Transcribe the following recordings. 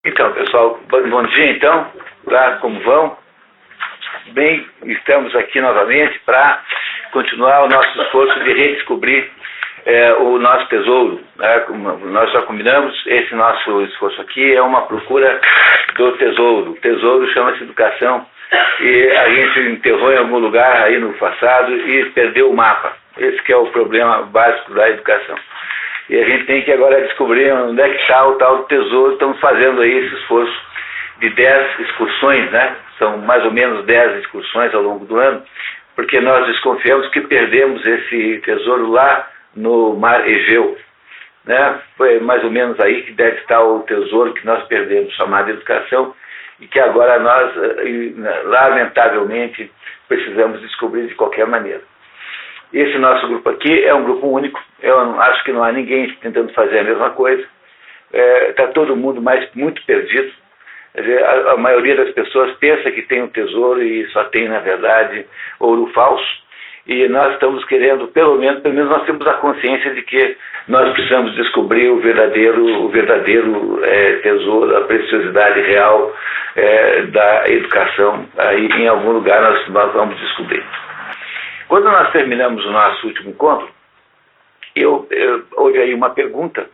Então, pessoal, bom dia então, tá? Como vão? Bem, estamos aqui novamente para continuar o nosso esforço de redescobrir o nosso tesouro, né? Nós já combinamos, esse nosso esforço aqui é uma procura do tesouro. O tesouro chama-se educação e a gente enterrou em algum lugar aí no passado e perdeu o mapa. Esse que é o problema básico da educação. E a gente tem que agora descobrir onde é que está o tal do tesouro. Estamos fazendo aí esse esforço de 10 excursões, né? São mais ou menos 10 excursões ao longo do ano, porque nós desconfiamos que perdemos esse tesouro lá no mar Egeu, né? Foi mais ou menos aí que deve estar o tesouro que nós perdemos, chamado educação, e que agora nós, lamentavelmente, precisamos descobrir de qualquer maneira. Esse nosso grupo aqui é um grupo único, eu acho que não há ninguém tentando fazer a mesma coisa, está todo mundo muito perdido. Quer dizer, a maioria das pessoas pensa que tem um tesouro e só tem, na verdade, ouro falso, e nós estamos querendo, pelo menos nós temos a consciência de que nós precisamos descobrir o verdadeiro tesouro, a preciosidade real da educação. Aí em algum lugar nós vamos descobrir. Quando nós terminamos o nosso último encontro, houve aí uma pergunta,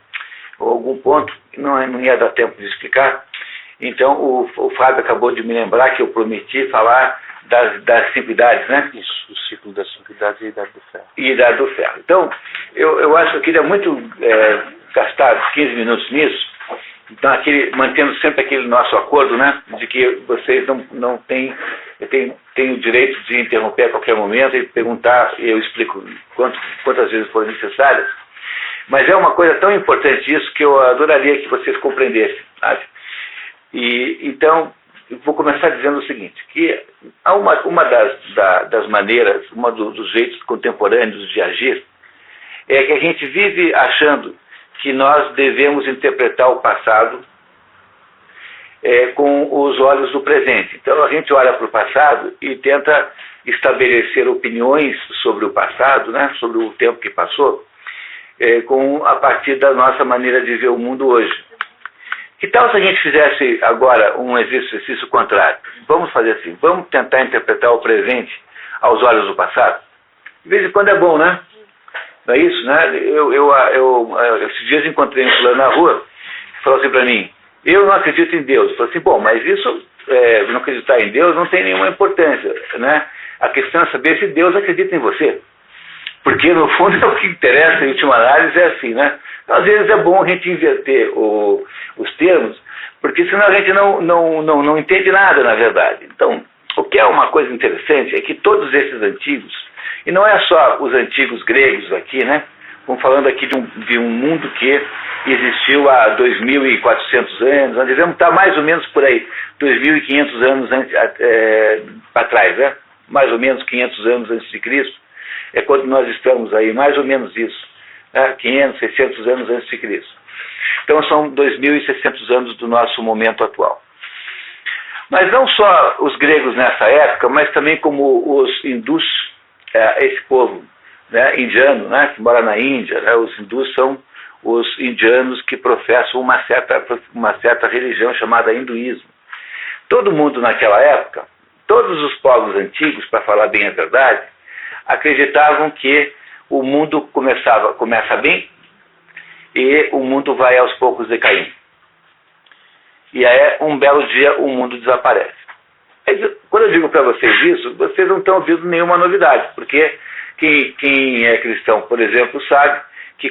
ou algum ponto, não ia dar tempo de explicar. Então o Fábio acabou de me lembrar que eu prometi falar das 5 idades, né? Isso, o ciclo das 5 idades e a idade do ferro. E a idade do ferro. Então, eu acho que eu queria muito gastar 15 minutos nisso, então mantendo sempre aquele nosso acordo, né? De que vocês não têm o direito de interromper a qualquer momento e perguntar, e eu explico quantas vezes forem necessárias. Mas é uma coisa tão importante isso que eu adoraria que vocês compreendessem, sabe? Então, eu vou começar dizendo o seguinte, que há uma das maneiras, dos jeitos contemporâneos de agir, é que a gente vive achando que nós devemos interpretar o passado com os olhos do presente. Então a gente olha para o passado e tenta estabelecer opiniões sobre o passado, né, sobre o tempo que passou, a partir da nossa maneira de ver o mundo hoje. Que tal se a gente fizesse agora um exercício contrário? Vamos fazer assim, vamos tentar interpretar o presente aos olhos do passado? De vez em quando é bom, né? Não é isso, né? Esses dias encontrei um fulano na rua que falou assim para mim, eu não acredito em Deus. Eu falei assim, bom, mas isso, não acreditar em Deus não tem nenhuma importância, né? A questão é saber se Deus acredita em você. Porque, no fundo, o que interessa, em última análise, é assim, né? Então, às vezes é bom a gente inverter os termos, porque senão a gente não entende nada, na verdade. Então, o que é uma coisa interessante é que todos esses antigos, e não é só os antigos gregos aqui, né? Estamos falando aqui de um mundo que existiu há 2.400 anos, nós devemos estar mais ou menos por aí, 2.500 anos para trás, né? Mais ou menos 500 anos antes de Cristo, é quando nós estamos aí, mais ou menos isso, né? 500, 600 anos antes de Cristo. Então são 2.600 anos do nosso momento atual. Mas não só os gregos nessa época, mas também como os hindus, esse povo, né, indiano, né, que mora na Índia, né, os hindus são os indianos que professam uma certa religião chamada hinduísmo. Todo mundo naquela época, todos os povos antigos, para falar bem a verdade, acreditavam que o mundo começa bem e o mundo vai aos poucos decaindo. E aí, um belo dia, o mundo desaparece. Quando eu digo para vocês isso, vocês não estão ouvindo nenhuma novidade, porque quem é cristão, por exemplo, sabe que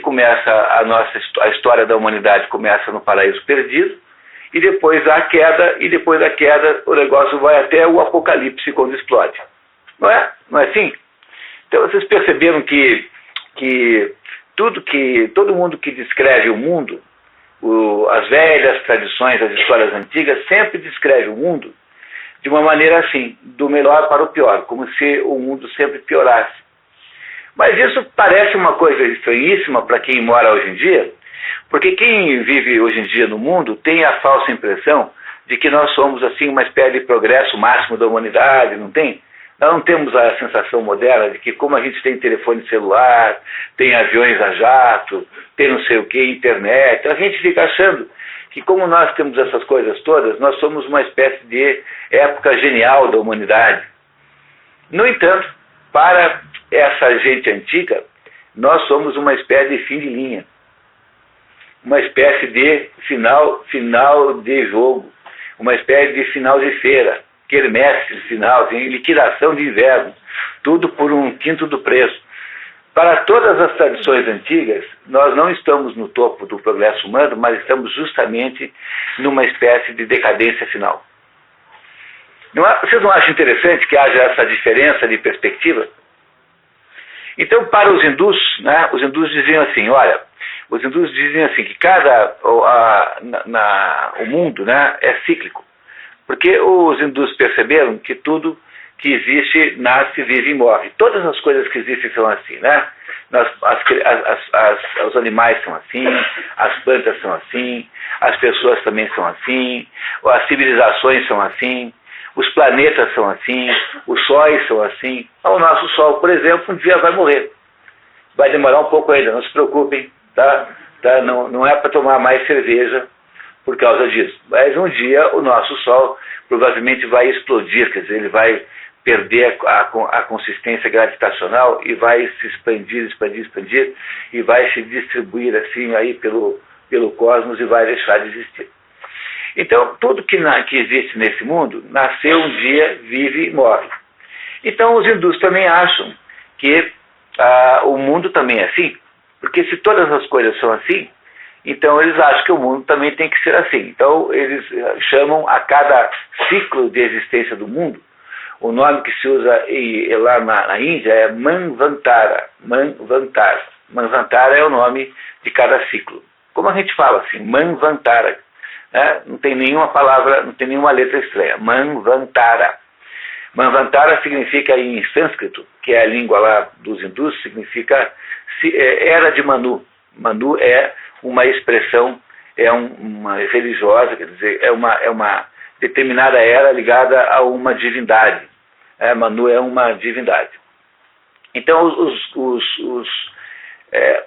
a história da humanidade começa no paraíso perdido, e depois há a queda, e depois da queda o negócio vai até o apocalipse quando explode. Não é? Não é assim? Então vocês perceberam que todo mundo que descreve o mundo, as velhas tradições, as histórias antigas, sempre descreve o mundo de uma maneira assim, do melhor para o pior, como se o mundo sempre piorasse. Mas isso parece uma coisa estranhíssima para quem mora hoje em dia, porque quem vive hoje em dia no mundo tem a falsa impressão de que nós somos assim uma espécie de progresso máximo da humanidade, não tem? Nós não temos a sensação moderna de que como a gente tem telefone celular, tem aviões a jato, tem não sei o que, internet, a gente fica achando que como nós temos essas coisas todas, nós somos uma espécie de época genial da humanidade. No entanto, para essa gente antiga, nós somos uma espécie de fim de linha, uma espécie de final de jogo, uma espécie de final de feira, quermesse de final, em liquidação de inverno, tudo por 1/5 do preço. Para todas as tradições antigas, nós não estamos no topo do progresso humano, mas estamos justamente numa espécie de decadência final. Vocês não acham interessante que haja essa diferença de perspectiva? Então, para os hindus, né, os hindus diziam assim, olha, os hindus dizem assim que o mundo, né, é cíclico, porque os hindus perceberam que tudo que existe nasce, vive e morre. Todas as coisas que existem são assim, né? Os animais são assim, as plantas são assim, as pessoas também são assim, as civilizações são assim, os planetas são assim, os sóis são assim. O nosso Sol, por exemplo, um dia vai morrer. Vai demorar um pouco ainda, não se preocupem, tá? Não é para tomar mais cerveja por causa disso. Mas um dia o nosso Sol provavelmente vai explodir, quer dizer, ele vai perder a consistência gravitacional e vai se expandir, e vai se distribuir assim aí pelo cosmos e vai deixar de existir. Então, tudo que existe nesse mundo, nasceu um dia, vive e morre. Então, os hindus também acham que o mundo também é assim, porque se todas as coisas são assim, então eles acham que o mundo também tem que ser assim. Então, eles chamam a cada ciclo de existência do mundo, o nome que se usa lá na Índia é Manvantara. Manvantara é o nome de cada ciclo. Como a gente fala assim, Manvantara. Né? Não tem nenhuma palavra, não tem nenhuma letra estranha. Manvantara. Manvantara significa em sânscrito, que é a língua lá dos hindus, significa era de Manu. Manu é uma expressão, uma religiosa, quer dizer, é uma determinada era ligada a uma divindade. Manu é uma divindade. Então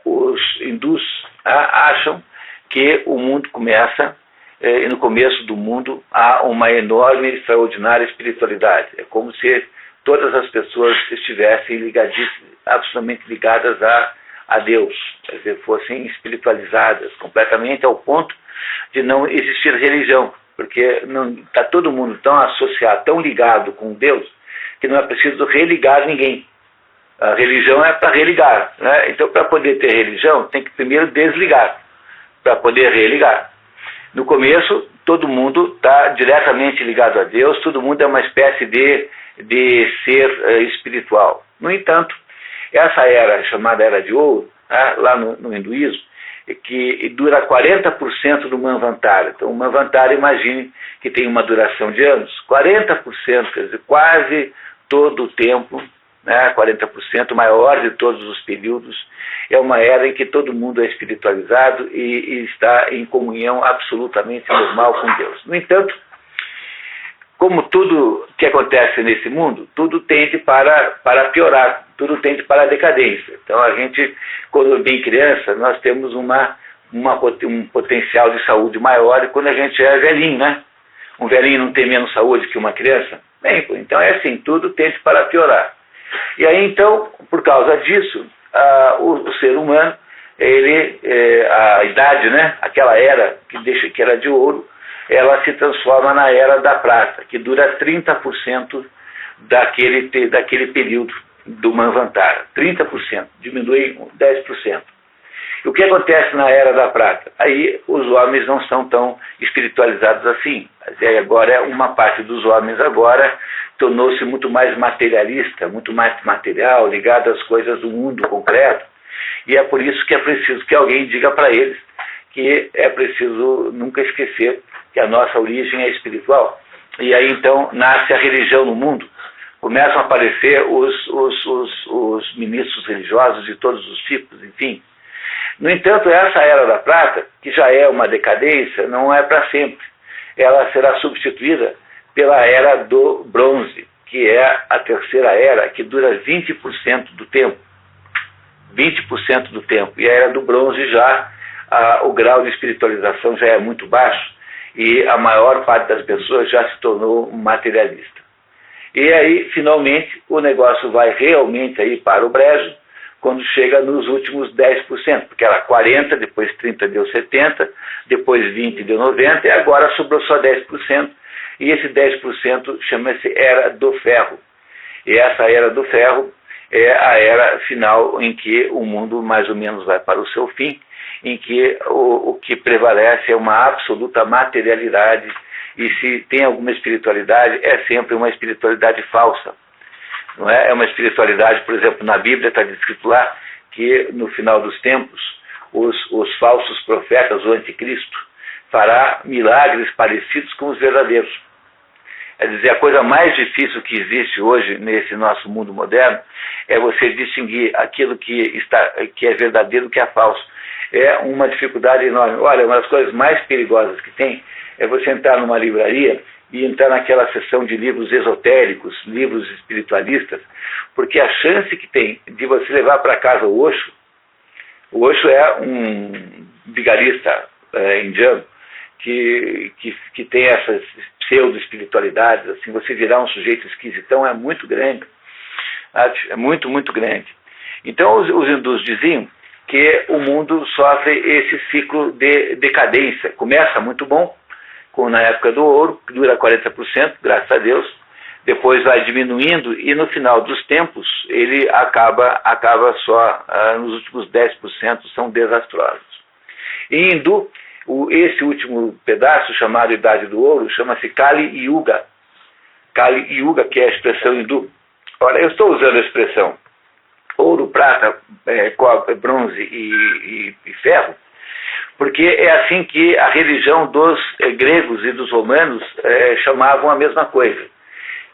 os hindus acham que o mundo começa, e no começo do mundo há uma enorme, extraordinária espiritualidade. É como se todas as pessoas estivessem absolutamente ligadas a Deus, quer dizer, fossem espiritualizadas completamente ao ponto de não existir religião, porque está todo mundo tão associado, tão ligado com Deus, que não é preciso religar ninguém. A religião é para religar, né? Então, para poder ter religião, tem que primeiro desligar, para poder religar. No começo, todo mundo está diretamente ligado a Deus, todo mundo é uma espécie de ser espiritual. No entanto, essa era, chamada Era de Ouro, lá no hinduísmo, que dura 40% do Manvantara. Então, o Manvantara, imagine que tem uma duração de anos. 40%, quer dizer, quase todo o tempo, né, 40%, maior de todos os períodos, é uma era em que todo mundo é espiritualizado e está em comunhão absolutamente normal com Deus. No entanto, como tudo que acontece nesse mundo, tudo tende para piorar, tudo tende para a decadência. Então, a gente, quando é bem criança, nós temos um potencial de saúde maior, e quando a gente é velhinho, né? Um velhinho não tem menos saúde que uma criança? Bem, então é assim, tudo tende para piorar. E aí, então, por causa disso, o ser humano, a idade, né? Aquela era que era de ouro, ela se transforma na Era da Prata, que dura 30% daquele período do Manvantara. 30%, diminui 10%. E o que acontece na Era da Prata? Aí os homens não são tão espiritualizados assim. Agora, uma parte dos homens agora tornou-se muito mais materialista, muito mais material, ligado às coisas do mundo concreto. E é por isso que é preciso que alguém diga para eles que é preciso nunca esquecer que a nossa origem é espiritual. E aí então nasce a religião no mundo. Começam a aparecer os ministros religiosos de todos os tipos, enfim. No entanto, essa Era da Prata, que já é uma decadência, não é para sempre. Ela será substituída pela Era do Bronze, que é a terceira era, que dura 20% do tempo. 20% do tempo. E a Era do Bronze já, o grau de espiritualização já é muito baixo e a maior parte das pessoas já se tornou materialista. E aí, finalmente, o negócio vai realmente aí para o brejo, quando chega nos últimos 10%, porque era 40%, depois 30% deu 70%, depois 20% deu 90%, e agora sobrou só 10%, e esse 10% chama-se Era do Ferro. E essa Era do Ferro é a era final em que o mundo mais ou menos vai para o seu fim, em que o que prevalece é uma absoluta materialidade, e se tem alguma espiritualidade, é sempre uma espiritualidade falsa. Não é? É uma espiritualidade, por exemplo, na Bíblia está descrito lá que no final dos tempos os falsos profetas, o anticristo, fará milagres parecidos com os verdadeiros. É dizer, a coisa mais difícil que existe hoje nesse nosso mundo moderno é você distinguir aquilo que é verdadeiro do que é falso. É uma dificuldade enorme. Olha, uma das coisas mais perigosas que tem é você entrar numa livraria e entrar naquela seção de livros esotéricos, livros espiritualistas, porque a chance que tem de você levar para casa o Osho é um vigarista indiano que tem essas pseudo-espiritualidades, assim, você virar um sujeito esquisitão é muito grande, é muito, muito grande. Então os hindus diziam que o mundo sofre esse ciclo de decadência, começa muito bom, como na época do ouro, que dura 40%, graças a Deus, depois vai diminuindo e no final dos tempos ele acaba só, nos últimos 10% são desastrosos. Em hindu, esse último pedaço, chamado Idade do Ouro, chama-se Kali Yuga. Kali Yuga, que é a expressão hindu. Olha, eu estou usando a expressão ouro, prata, cobre, bronze e ferro, porque é assim que a religião dos gregos e dos romanos chamavam a mesma coisa.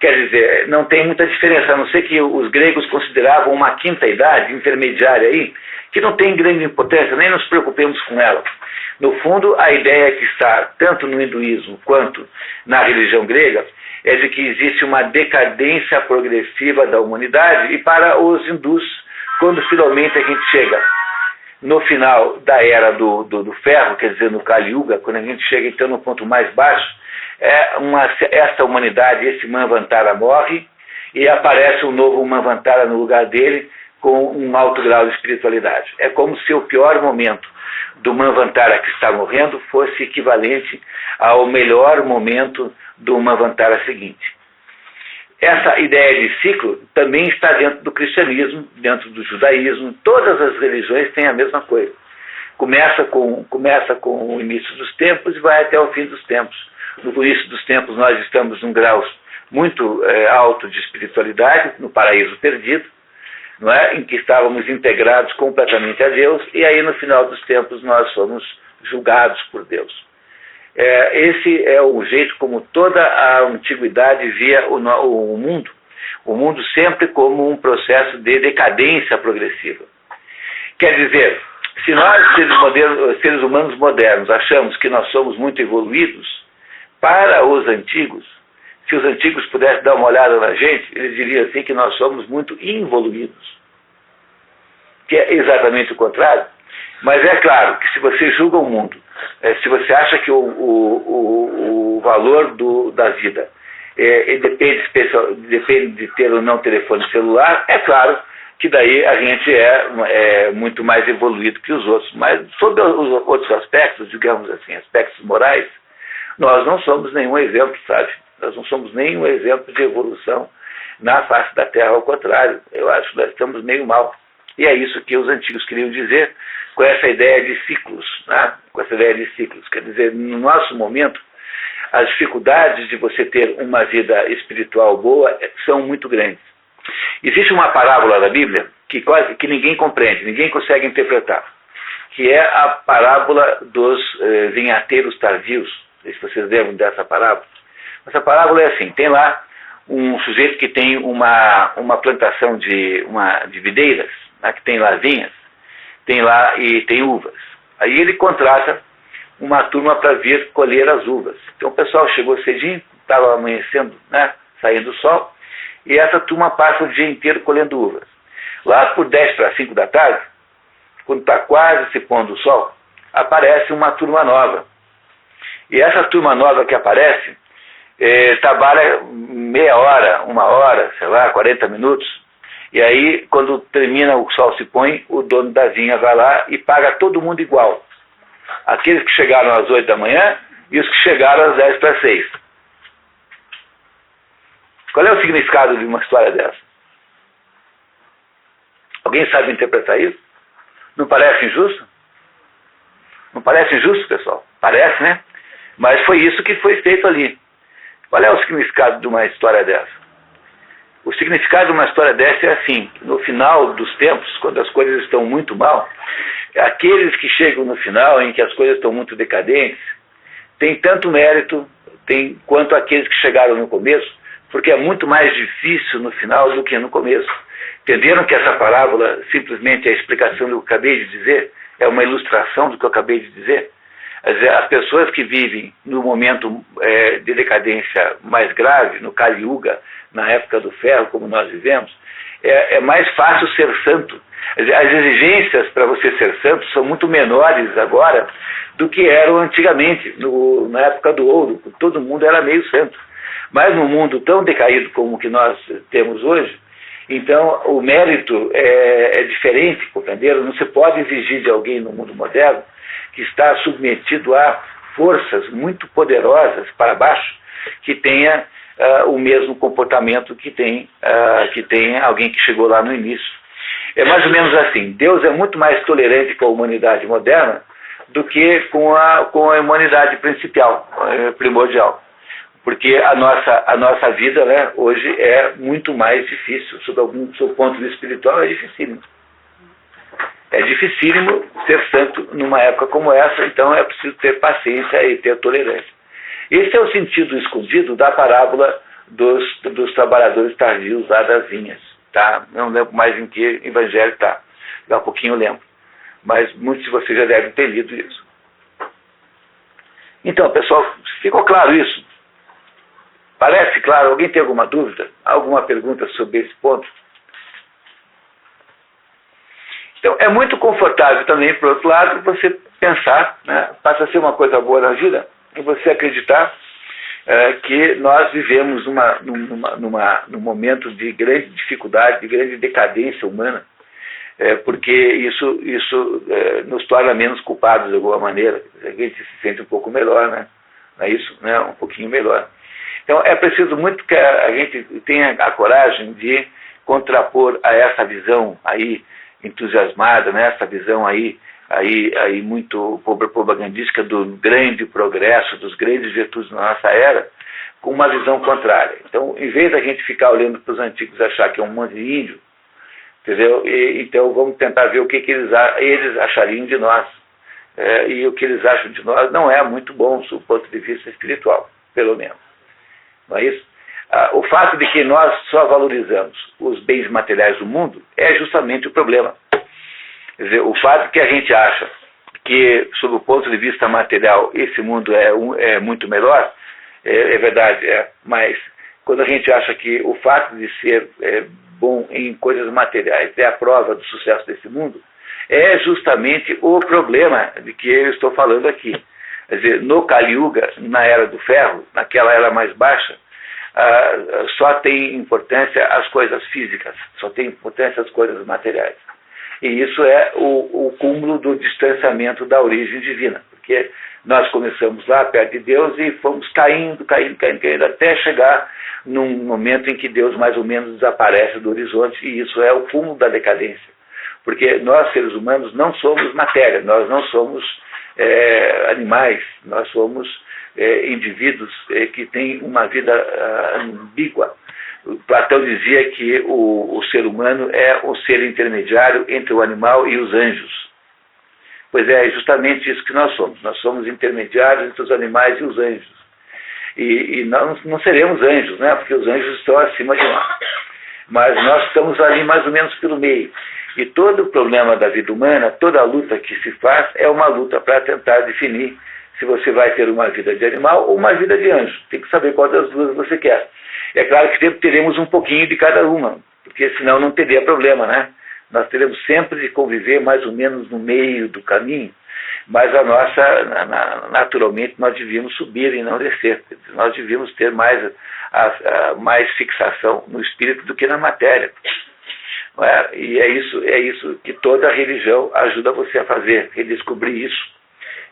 Quer dizer, não tem muita diferença, a não ser que os gregos consideravam uma quinta idade intermediária aí, que não tem grande importância, nem nos preocupemos com ela. No fundo, a ideia que está tanto no hinduísmo quanto na religião grega é de que existe uma decadência progressiva da humanidade, e para os hindus, quando finalmente a gente chega no final da era do ferro, quer dizer, no Kali Yuga, quando a gente chega então no ponto mais baixo, essa humanidade, esse Manvantara morre e aparece um novo Manvantara no lugar dele com um alto grau de espiritualidade. É como se o pior momento do Manvantara que está morrendo fosse equivalente ao melhor momento do Manvantara seguinte. Essa ideia de ciclo também está dentro do cristianismo, dentro do judaísmo, todas as religiões têm a mesma coisa. Começa com o início dos tempos e vai até o fim dos tempos. No início dos tempos nós estamos num grau muito alto de espiritualidade, no paraíso perdido, não é? Em que estávamos integrados completamente a Deus, e aí no final dos tempos nós somos julgados por Deus. Esse é o jeito como toda a antiguidade via o mundo sempre como um processo de decadência progressiva. Quer dizer, se nós, seres humanos modernos, achamos que nós somos muito evoluídos, para os antigos, se os antigos pudessem dar uma olhada na gente, eles diriam assim que nós somos muito involuídos, que é exatamente o contrário. Mas é claro que se você julga o mundo, se você acha que o valor da vida depende de ter ou não telefone celular, é claro que daí a gente é muito mais evoluído que os outros. Mas sobre os outros aspectos, digamos assim, aspectos morais, nós não somos nenhum exemplo, sabe? Nós não somos nenhum exemplo de evolução na face da Terra, ao contrário, eu acho que nós estamos meio mal. E é isso que os antigos queriam dizer com essa ideia de ciclos, né? Com essa ideia de ciclos. Quer dizer, no nosso momento, as dificuldades de você ter uma vida espiritual boa são muito grandes. Existe uma parábola da Bíblia que ninguém compreende, ninguém consegue interpretar, que é a parábola dos vinhateiros tardios. Não sei se vocês lembram dessa parábola. Essa parábola é assim, tem lá um sujeito que tem uma plantação de videiras, né, que tem lá vinhas, tem lá e tem uvas. Aí ele contrata uma turma para vir colher as uvas. Então o pessoal chegou cedinho, estava amanhecendo, né, saindo o sol, e essa turma passa o dia inteiro colhendo uvas. Lá por 10 para 5 da tarde, quando está quase se pondo o sol, aparece uma turma nova. E essa turma nova que aparece, trabalha meia hora, 1 hora, sei lá, 40 minutos. E aí, quando termina, o sol se põe, o dono da vinha vai lá e paga todo mundo igual. Aqueles que chegaram às 8 da manhã e os que chegaram às 10 para 6. Qual é o significado de uma história dessa? Alguém sabe interpretar isso? Não parece injusto? Não parece injusto, pessoal? Parece, né? Mas foi isso que foi feito ali. Qual é o significado de uma história dessa? O significado de uma história dessa é assim: no final dos tempos, quando as coisas estão muito mal, aqueles que chegam no final, em que as coisas estão muito decadentes, têm tanto mérito quanto aqueles que chegaram no começo, porque é muito mais difícil no final do que no começo. Entenderam que essa parábola simplesmente é a explicação do que eu acabei de dizer? É uma ilustração do que eu acabei de dizer? As pessoas que vivem no momento de decadência mais grave, no Kali Yuga, na época do ferro, como nós vivemos, é mais fácil ser santo. As exigências para você ser santo são muito menores agora do que eram antigamente, na época do ouro. Todo mundo era meio santo. Mas no mundo tão decaído como o que nós temos hoje, então o mérito é diferente, compreenderam? Não se pode exigir de alguém no mundo moderno que está submetido a forças muito poderosas para baixo, que tenha o mesmo comportamento que tem alguém que chegou lá no início. É mais ou menos assim: Deus é muito mais tolerante com a humanidade moderna do que com a humanidade primordial. Porque a nossa vida, né, hoje é muito mais difícil, sob o ponto de vista espiritual, é dificílimo. É dificílimo ser santo numa época como essa, então é preciso ter paciência e ter tolerância. Esse é o sentido escondido da parábola dos trabalhadores tardios lá das vinhas. Tá? Não lembro mais em que evangelho está. Daqui a pouquinho eu lembro. Mas muitos de vocês já devem ter lido isso. Então, pessoal, ficou claro isso? Parece claro? Alguém tem alguma dúvida? Alguma pergunta sobre esse ponto? Então, é muito confortável também, por outro lado, você pensar, né, passa a ser uma coisa boa na vida, e você acreditar que nós vivemos num momento de grande dificuldade, de grande decadência humana, porque isso nos torna menos culpados de alguma maneira. A gente se sente um pouco melhor, né? Não é isso? Né? Um pouquinho melhor. Então, é preciso muito que a gente tenha a coragem de contrapor a essa visão aí entusiasmada, né? Essa visão aí muito propagandística do grande progresso, dos grandes virtudes da nossa era, com uma visão contrária. Então, em vez da gente ficar olhando para os antigos e achar que é um monte de índio, entendeu? Então, vamos tentar ver o que eles achariam de nós. E o que eles acham de nós não é muito bom do ponto de vista espiritual, pelo menos. Não é isso? O fato de que nós só valorizamos os bens materiais do mundo é justamente o problema. Quer dizer, o fato que a gente acha que, sob o ponto de vista material, esse mundo é muito melhor, é verdade, mas quando a gente acha que o fato de ser bom em coisas materiais é a prova do sucesso desse mundo, é justamente o problema de que eu estou falando aqui. Quer dizer, no Kali Yuga, na Era do Ferro, naquela era mais baixa, só tem importância as coisas físicas, só tem importância as coisas materiais. E isso é o cúmulo do distanciamento da origem divina, porque nós começamos lá perto de Deus e fomos caindo, até chegar num momento em que Deus mais ou menos desaparece do horizonte, e isso é o cúmulo da decadência. Porque nós, seres humanos, não somos matéria, nós não somos animais, nós somos indivíduos que têm uma vida ambígua. Platão dizia que o ser humano é o ser intermediário entre o animal e os anjos. Pois é justamente isso que nós somos. Nós somos intermediários entre os animais e os anjos. E nós não seremos anjos, né? Porque os anjos estão acima de nós. Mas nós estamos ali mais ou menos pelo meio. E todo o problema da vida humana, toda a luta que se faz, é uma luta para tentar definir se você vai ter uma vida de animal ou uma vida de anjo. Tem que saber qual das duas você quer. É claro que sempre teremos um pouquinho de cada uma, porque senão não teria problema, né? Nós teremos sempre de conviver mais ou menos no meio do caminho, mas naturalmente nós devíamos subir e não descer. Nós devíamos ter mais fixação no espírito do que na matéria. E é isso que toda religião ajuda você a fazer, redescobrir isso.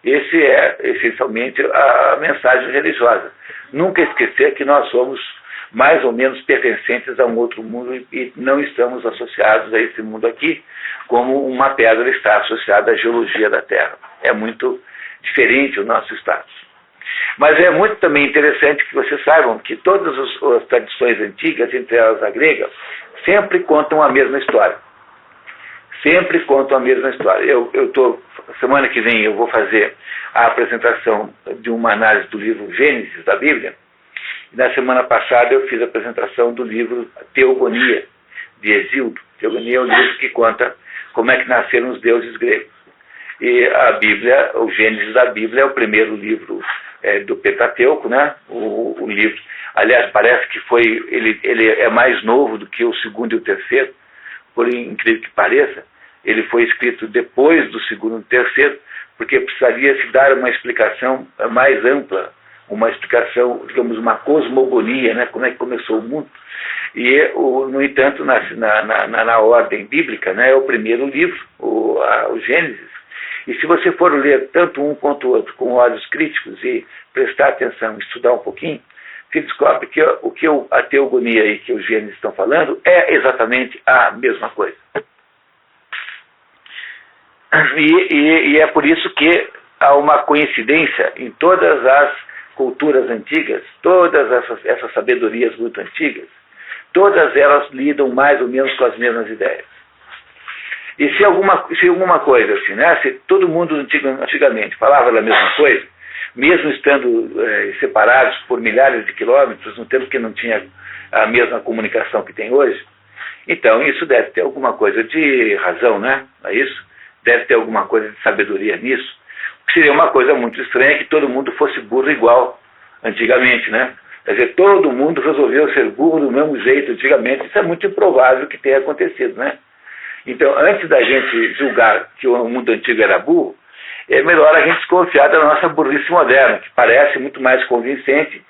Esse é essencialmente a mensagem religiosa. Nunca esquecer que nós somos mais ou menos pertencentes a um outro mundo e não estamos associados a esse mundo aqui, como uma pedra está associada à geologia da Terra. É muito diferente o nosso status. Mas é muito também interessante que vocês saibam que todas as tradições antigas, entre elas a grega, sempre contam a mesma história. Sempre contam a mesma história. Semana que vem eu vou fazer a apresentação de uma análise do livro Gênesis da Bíblia. Na semana passada eu fiz a apresentação do livro Teogonia, de Hesíodo. Teogonia é um livro que conta como é que nasceram os deuses gregos. E a Bíblia, o Gênesis da Bíblia, é o primeiro livro do Pentateuco, né? O livro, aliás, parece que ele é mais novo do que o segundo e o terceiro, por incrível que pareça. Ele foi escrito depois do segundo e do terceiro, porque precisaria se dar uma explicação mais ampla, uma explicação, digamos, uma cosmogonia, né? Como é que começou o mundo. E, no entanto, na ordem bíblica, né, é o primeiro livro, o Gênesis. E se você for ler tanto um quanto o outro com olhos críticos e prestar atenção, estudar um pouquinho, se descobre que a teogonia e que o Gênesis estão falando é exatamente a mesma coisa. E é por isso que há uma coincidência em todas as culturas antigas, todas essas sabedorias muito antigas, todas elas lidam mais ou menos com as mesmas ideias. E se alguma coisa assim, né? Se todo mundo antigamente falava da mesma coisa, mesmo estando separados por milhares de quilômetros, no tempo que não tinha a mesma comunicação que tem hoje, então isso deve ter alguma coisa de razão, né? É isso? Deve ter alguma coisa de sabedoria nisso. Seria uma coisa muito estranha que todo mundo fosse burro igual antigamente, né? Quer dizer, todo mundo resolveu ser burro do mesmo jeito antigamente. Isso é muito improvável que tenha acontecido, né? Então, antes da gente julgar que o mundo antigo era burro, é melhor a gente desconfiar da nossa burrice moderna, que parece muito mais convincente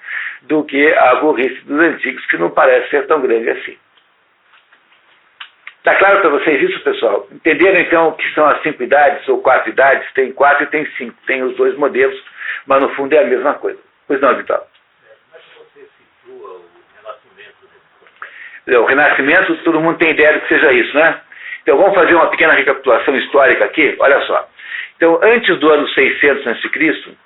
do que a burrice dos antigos, que não parece ser tão grande assim. Está claro para vocês isso, pessoal? Entenderam, então, o que são as 5 idades ou 4 idades? Tem 4 e tem 5. Tem os dois modelos, mas no fundo é a mesma coisa. Pois não, Vital? Como é que você situa o renascimento desse? O renascimento, todo mundo tem ideia de que seja isso, né? Então vamos fazer uma pequena recapitulação histórica aqui. Olha só. Então, antes do ano 600 a.C.,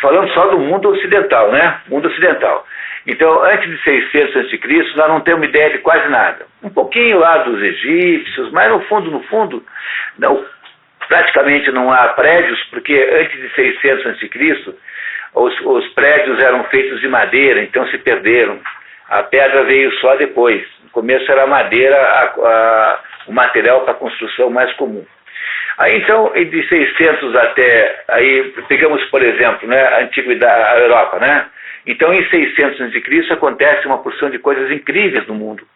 falando só do mundo ocidental, né? Mundo ocidental. Então, antes de 600 a.C., nós não temos ideia de quase nada. Um pouquinho lá dos egípcios, mas no fundo, não, praticamente não há prédios, porque antes de 600 a.C., os prédios eram feitos de madeira, então se perderam. A pedra veio só depois. No começo era a madeira, o material para construção mais comum. Aí então, de 600 até, aí pegamos, por exemplo, né, a antiguidade, a Europa, né? Então, em 600 a.C. acontece uma porção de coisas incríveis no mundo.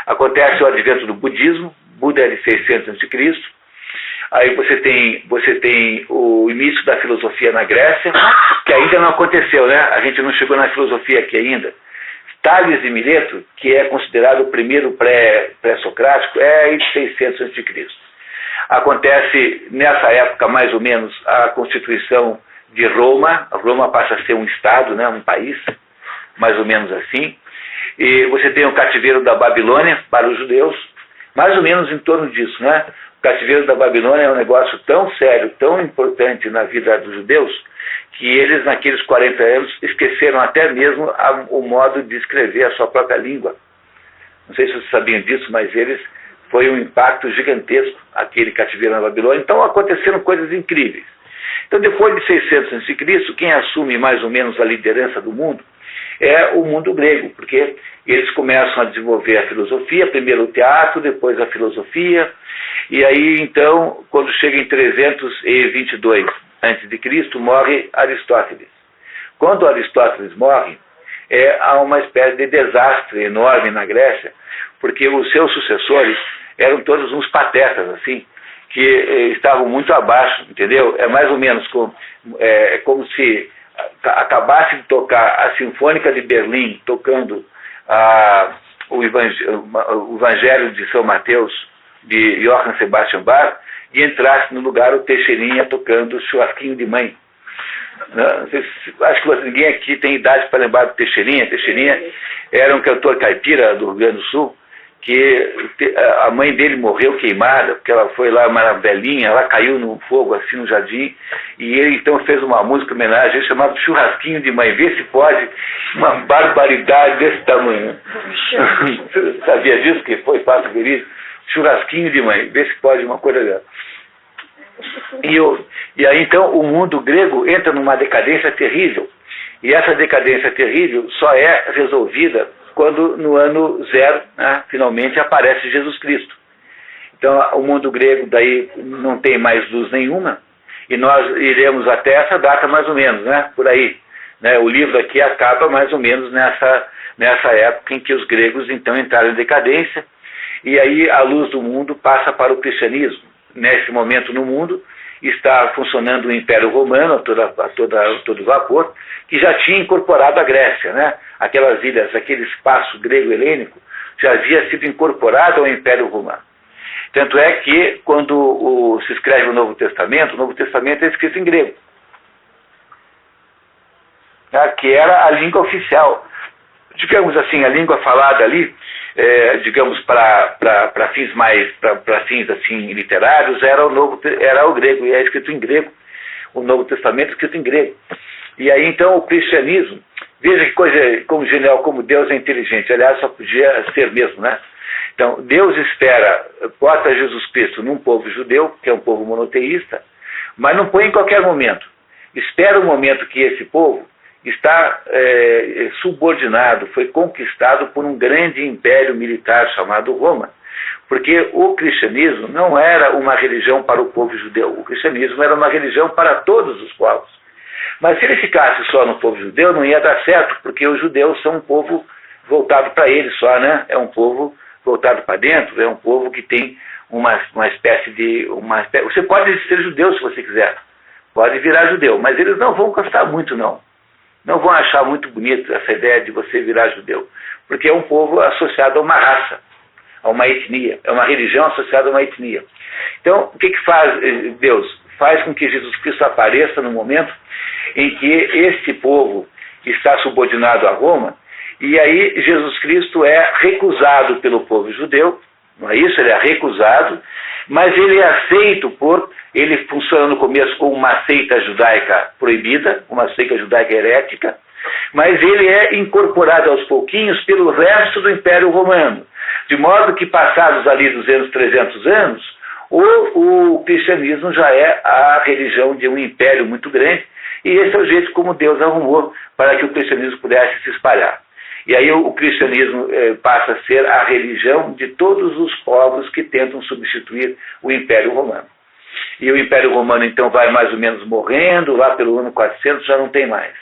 Acontece o advento do budismo, Buda é de 600 a.C. Aí você tem o início da filosofia na Grécia, que ainda não aconteceu, né? A gente não chegou na filosofia aqui ainda. Tales de Mileto, que é considerado o primeiro pré-socrático, é de 600 a.C. Acontece nessa época, mais ou menos, a constituição de Roma. Roma passa a ser um estado, né, um país, mais ou menos assim. E você tem o cativeiro da Babilônia para os judeus, mais ou menos em torno disso, né? O cativeiro da Babilônia é um negócio tão sério, tão importante na vida dos judeus, que eles, naqueles 40 anos, esqueceram até mesmo o modo de escrever a sua própria língua. Não sei se vocês sabiam disso, mas foi um impacto gigantesco, aquele cativeiro na Babilônia. Então aconteceram coisas incríveis. Então, depois de 600 a.C., quem assume mais ou menos a liderança do mundo é o mundo grego, porque eles começam a desenvolver a filosofia, primeiro o teatro, depois a filosofia, e aí, então, quando chega em 322 a.C., morre Aristóteles. Quando Aristóteles morre, há uma espécie de desastre enorme na Grécia, porque os seus sucessores eram todos uns patetas, assim, que estavam muito abaixo, entendeu? É mais ou menos como se acabasse de tocar a Sinfônica de Berlim, tocando o Evangelho de São Mateus, de Johann Sebastian Bach, e entrasse no lugar o Teixeirinha tocando Churrasquinho de Mãe. Acho que ninguém aqui tem idade para lembrar do Teixeirinha. Teixeirinha era um cantor caipira do Rio Grande do Sul, que a mãe dele morreu queimada, porque ela foi lá, uma velhinha, ela caiu no fogo, assim, no jardim, e ele então fez uma música em homenagem chamada Churrasquinho de Mãe. Vê se pode, uma barbaridade desse tamanho. Você sabia disso, que foi fato verídico? Churrasquinho de Mãe, vê se pode uma coisa dessa. E aí então o mundo grego entra numa decadência terrível, e essa decadência terrível só é resolvida quando no ano 0, né, finalmente aparece Jesus Cristo. Então o mundo grego daí não tem mais luz nenhuma, e nós iremos até essa data mais ou menos, né, por aí. Né, o livro aqui acaba mais ou menos nessa época em que os gregos então entraram em decadência, e aí a luz do mundo passa para o cristianismo. Nesse momento no mundo está funcionando o Império Romano a todo vapor, que já tinha incorporado a Grécia, né? Aquelas ilhas, aquele espaço grego-helênico já havia sido incorporado ao Império Romano. Tanto é que quando se escreve o Novo Testamento é escrito em grego, tá? Que era a língua oficial. Digamos assim, a língua falada ali, digamos, para fins assim literários, era o grego, e é escrito em grego. O Novo Testamento é escrito em grego. E aí então o cristianismo, veja que coisa como genial, como Deus é inteligente. Aliás, só podia ser mesmo, né? Então Deus bota Jesus Cristo num povo judeu, que é um povo monoteísta, mas não põe em qualquer momento. Espera o momento que esse povo está subordinado, foi conquistado por um grande império militar chamado Roma. Porque o cristianismo não era uma religião para o povo judeu, o cristianismo era uma religião para todos os povos. Mas se ele ficasse só no povo judeu, não ia dar certo, porque os judeus são um povo voltado para eles só, né? É um povo voltado para dentro, é um povo que tem uma espécie de... Você pode ser judeu se você quiser, pode virar judeu, mas eles não vão gostar muito, não. Não vão achar muito bonito essa ideia de você virar judeu, porque é um povo associado a uma raça, a uma etnia, é uma religião associada a uma etnia. Então, o que faz Deus? Faz com que Jesus Cristo apareça no momento em que este povo está subordinado a Roma, e aí Jesus Cristo é recusado pelo povo judeu, não é isso? Ele é recusado, mas ele é aceito ele funciona no começo como uma seita judaica proibida, uma seita judaica herética, mas ele é incorporado aos pouquinhos pelo resto do Império Romano, de modo que passados ali 200, 300 anos, o cristianismo já é a religião de um império muito grande, e esse é o jeito como Deus arrumou para que o cristianismo pudesse se espalhar. E aí o cristianismo passa a ser a religião de todos os povos que tentam substituir o Império Romano. E o Império Romano então vai mais ou menos morrendo, lá pelo ano 400 já não tem mais.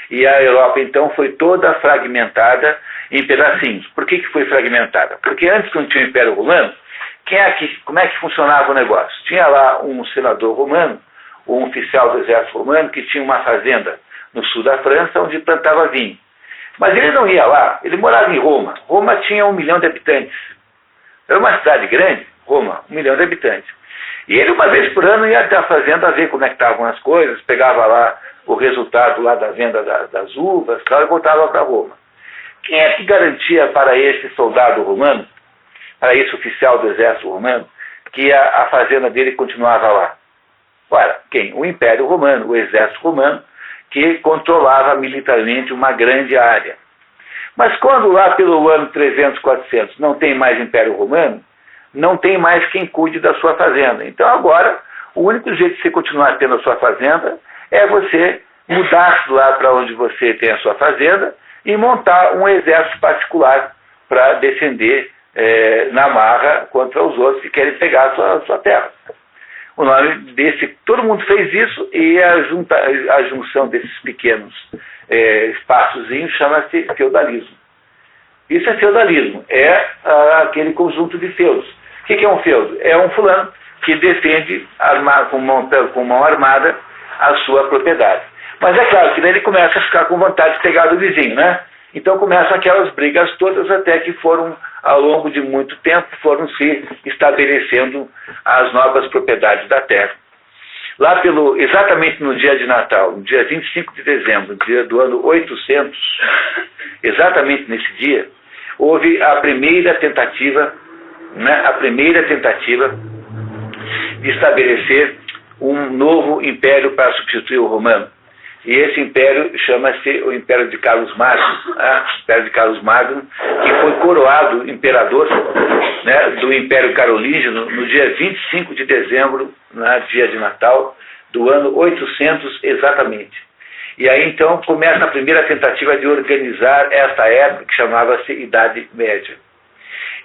E a Europa então foi toda fragmentada em pedacinhos. Por que foi fragmentada? Porque antes que não tinha o Império Romano, como é que funcionava o negócio? Tinha lá um senador romano, ou um oficial do exército romano, que tinha uma fazenda no sul da França, onde plantava vinho. Mas ele não ia lá, ele morava em Roma. Roma tinha 1 milhão de habitantes. Era uma cidade grande, Roma, 1 milhão de habitantes. E ele uma vez por ano ia até a fazenda ver como é que estavam as coisas, pegava lá o resultado lá da venda das uvas tal, e voltava para Roma. Quem é que garantia para esse soldado romano, para esse oficial do exército romano, que a fazenda dele continuava lá? Ora, quem? O Império Romano, o exército romano, que controlava militarmente uma grande área. Mas quando lá pelo ano 300, 400 não tem mais Império Romano, não tem mais quem cuide da sua fazenda. Então agora O único jeito de você continuar tendo a sua fazenda é você mudar lá para onde você tem a sua fazenda e montar um exército particular para defender na marra contra os outros que querem pegar a sua terra. O nome desse, todo mundo fez isso, e a junção desses pequenos espaçozinhos chama-se feudalismo. Isso é feudalismo, aquele conjunto de feudos. O que é um feudo? É um fulano que defende com mão armada a sua propriedade. Mas é claro que daí ele começa a ficar com vontade de pegar do vizinho, né? Então começam aquelas brigas todas, até que ao longo de muito tempo, foram se estabelecendo as novas propriedades da terra. Lá exatamente no dia de Natal, no dia 25 de dezembro, dia do ano 800, exatamente nesse dia, houve a primeira tentativa de estabelecer um novo império para substituir o romano. E esse império chama-se o Império de Carlos Magno, o Império de Carlos Magno, que foi coroado imperador, né, do Império Carolíngeno no dia 25 de dezembro, dia de Natal, do ano 800 exatamente. E aí então começa a primeira tentativa de organizar essa época que chamava-se Idade Média.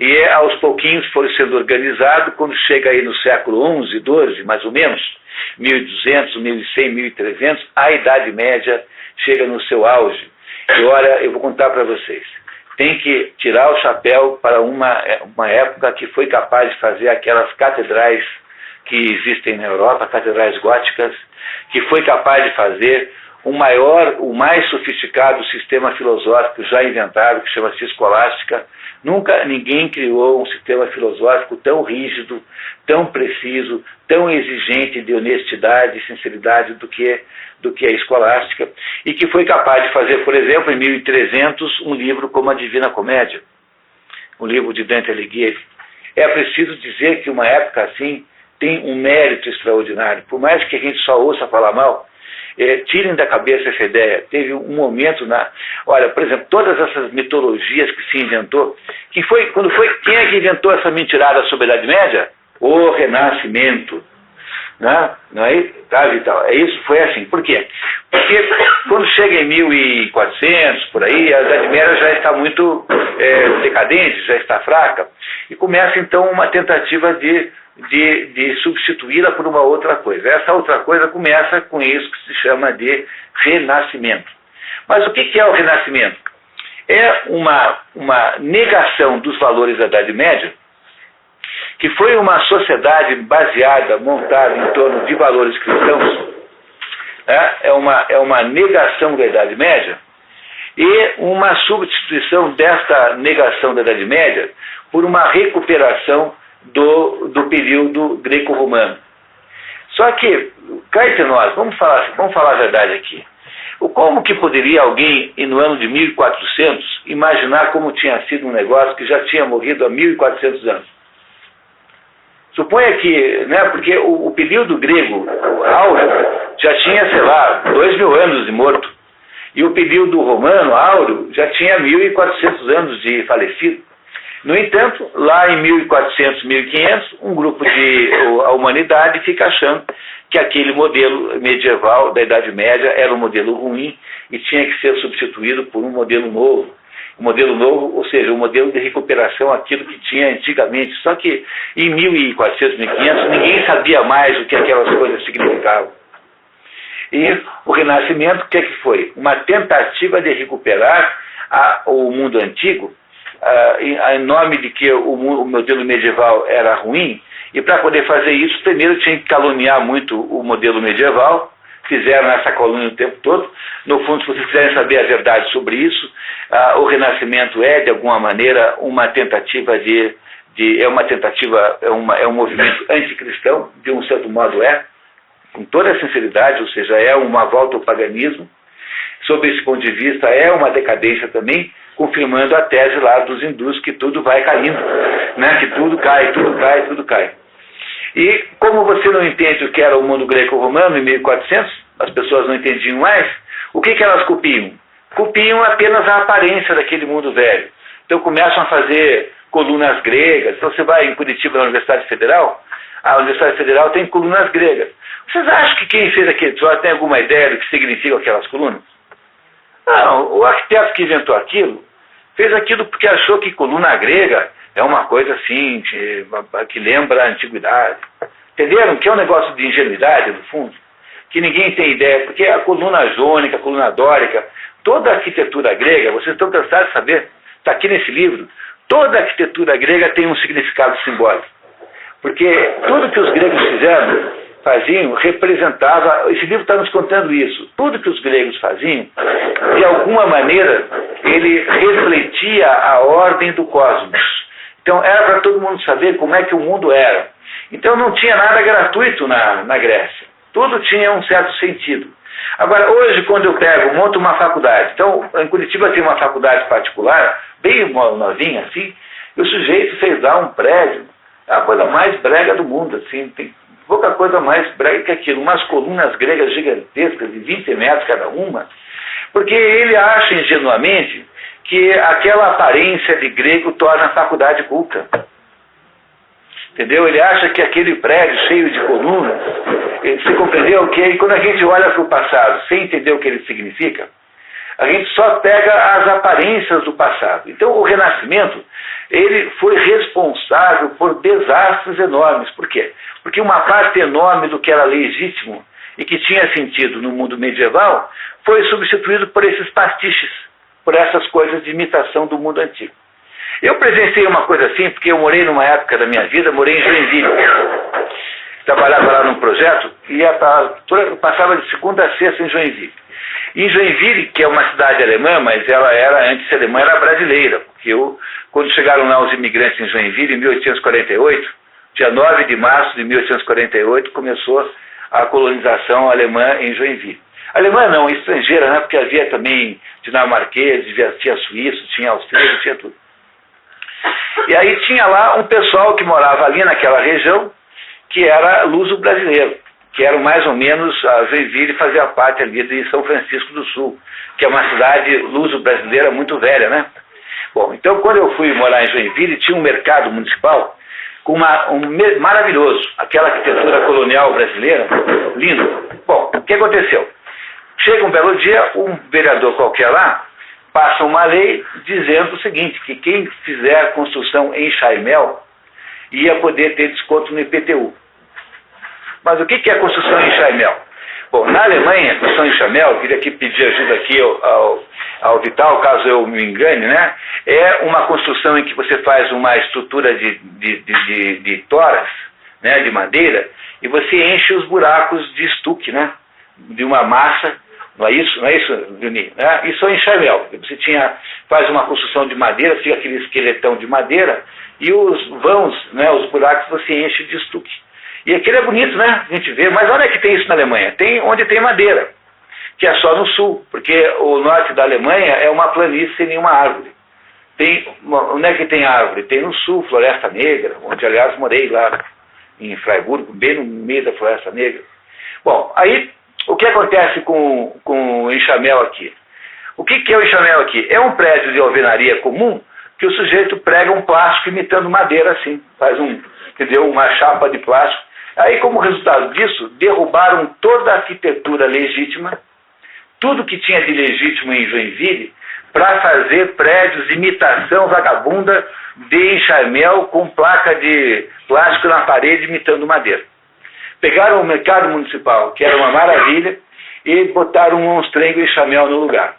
E aos pouquinhos foi sendo organizado, quando chega aí no século XI, XII, mais ou menos, 1200, 1100, 1300, a Idade Média chega no seu auge. E olha, eu vou contar para vocês. Tem que tirar o chapéu para uma época que foi capaz de fazer aquelas catedrais que existem na Europa, catedrais góticas, que foi capaz de fazer o mais sofisticado sistema filosófico já inventado, que chama-se escolástica. Nunca ninguém criou um sistema filosófico tão rígido, tão preciso, tão exigente de honestidade e sinceridade do que a escolástica, e que foi capaz de fazer, por exemplo, em 1300, um livro como a Divina Comédia, um livro de Dante Alighieri. É preciso dizer que uma época assim tem um mérito extraordinário. Por mais que a gente só ouça falar mal, tirem da cabeça essa ideia. Teve um momento olha, por exemplo, todas essas mitologias que se inventou, quem é que inventou essa mentirada sobre a Idade Média? O Renascimento. Não é? Isso foi assim. Por quê? Porque quando chega em 1400, por aí, a Idade Média já está muito decadente, já está fraca, e começa então uma tentativa de substituí-la por uma outra coisa. Essa outra coisa começa com isso que se chama de renascimento. Mas o que é o renascimento? É uma negação dos valores da Idade Média, que foi uma sociedade montada em torno de valores cristãos. É uma negação da Idade Média e uma substituição desta negação da Idade Média por uma recuperação do período greco-romano. Só que, cá entre nós, vamos falar a verdade aqui. Como que poderia alguém, no ano de 1400, imaginar como tinha sido um negócio que já tinha morrido há 1400 anos? Suponha que, porque o período grego áureo já tinha, 2000 anos de morto. E o período romano áureo já tinha 1400 anos de falecido. No entanto, lá em 1400, 1500, um grupo a humanidade fica achando que aquele modelo medieval da Idade Média era um modelo ruim e tinha que ser substituído por um modelo novo. Um modelo novo, ou seja, um modelo de recuperação aquilo que tinha antigamente. Só que em 1400, 1500, ninguém sabia mais o que aquelas coisas significavam. E o Renascimento, o que foi? Uma tentativa de recuperar o mundo antigo, em nome de que o modelo medieval era ruim, e para poder fazer isso, primeiro tinha que caluniar muito o modelo medieval. Fizeram essa coluna o tempo todo. No fundo, se vocês quiserem saber a verdade sobre isso, o Renascimento de alguma maneira, uma tentativa é um movimento anticristão, de um certo modo com toda a sinceridade, ou seja, é uma volta ao paganismo. Sob esse ponto de vista, é uma decadência também, confirmando a tese lá dos hindus que tudo vai caindo, que tudo cai, tudo cai, tudo cai. E como você não entende o que era o mundo greco-romano em 1400, as pessoas não entendiam mais, o que elas copiam? Copiam apenas a aparência daquele mundo velho. Então começam a fazer colunas gregas. Então você vai em Curitiba, na Universidade Federal, a Universidade Federal tem colunas gregas. Vocês acham que quem fez aquele troço tem alguma ideia do que significam aquelas colunas? Não, o arquiteto que inventou aquilo, fez aquilo porque achou que coluna grega é uma coisa assim, que lembra a antiguidade. Entenderam? Que é um negócio de ingenuidade, no fundo, que ninguém tem ideia, porque a coluna jônica, a coluna dórica, toda a arquitetura grega, vocês estão cansados de saber, está aqui nesse livro, toda a arquitetura grega tem um significado simbólico. Porque tudo que os gregos faziam, representava, esse livro está nos contando isso, tudo que os gregos faziam, de alguma maneira, ele refletia a ordem do cosmos. Então era para todo mundo saber como é que o mundo era. Então não tinha nada gratuito na Grécia. Tudo tinha um certo sentido. Agora, hoje, quando eu monto uma faculdade, então, em Curitiba tem uma faculdade particular, bem novinha assim, e o sujeito fez lá um prédio, é a coisa mais brega do mundo, assim, tem pouca coisa mais brega que aquilo, umas colunas gregas gigantescas, de 20 metros cada uma, porque ele acha ingenuamente que aquela aparência de grego torna a faculdade culta. Entendeu? Ele acha que aquele prédio cheio de colunas, você compreendeu que quando a gente olha para o passado sem entender o que ele significa, a gente só pega as aparências do passado. Então o Renascimento, ele foi responsável por desastres enormes. Por quê? Porque uma parte enorme do que era legítimo e que tinha sentido no mundo medieval foi substituído por esses pastiches, por essas coisas de imitação do mundo antigo. Eu presenciei uma coisa assim, porque eu morei numa época da minha vida, morei em Joinville. Trabalhava lá num projeto e passava de segunda a sexta em Joinville. Em Joinville, que é uma cidade alemã, mas ela era, antes de alemã, era brasileira. Porque quando chegaram lá os imigrantes em Joinville, em 1848, dia 9 de março de 1848, começou a colonização alemã em Joinville. Alemã não, estrangeira, né? Porque havia também dinamarqueses, tinha suíços, tinha austríacos, tinha tudo. E aí tinha lá um pessoal que morava ali naquela região, que era luso-brasileiro, que era mais ou menos, a Joinville fazia parte ali de São Francisco do Sul, que é uma cidade luso-brasileira muito velha, né? Bom, então quando eu fui morar em Joinville, tinha um mercado municipal com maravilhoso, aquela arquitetura colonial brasileira, lindo. Bom, o que aconteceu? Chega um belo dia, um vereador qualquer lá, passa uma lei dizendo o seguinte, que quem fizer construção em Chaimel ia poder ter desconto no IPTU. Mas o que é construção em Chaimel? Bom, na Alemanha, construção em Chaimel, queria aqui pedir ajuda aqui ao Vital, caso eu me engane, né? É uma construção em que você faz uma estrutura de toras, né, de madeira, e você enche os buracos de estuque, né? De uma massa. Não é isso, Leoni? Né? Isso é em Chaimel. Você faz uma construção de madeira, fica aquele esqueletão de madeira, e os vãos, né, os buracos, você enche de estuque. E aquele é bonito, né? A gente vê, mas onde é que tem isso na Alemanha? Tem onde tem madeira, que é só no sul, porque o norte da Alemanha é uma planície sem nenhuma árvore. Onde é que tem árvore? Tem no sul, Floresta Negra, onde aliás morei lá em Freiburgo, bem no meio da Floresta Negra. Bom, aí o que acontece com o enxamel aqui? O que é o enxamel aqui? É um prédio de alvenaria comum que o sujeito prega um plástico imitando madeira assim, faz uma chapa de plástico. Aí, como resultado disso, derrubaram toda a arquitetura legítima, tudo que tinha de legítimo em Joinville, para fazer prédios de imitação vagabunda de enxamel com placa de plástico na parede imitando madeira. Pegaram o mercado municipal, que era uma maravilha, e botaram um monstrengo e enxamel no lugar.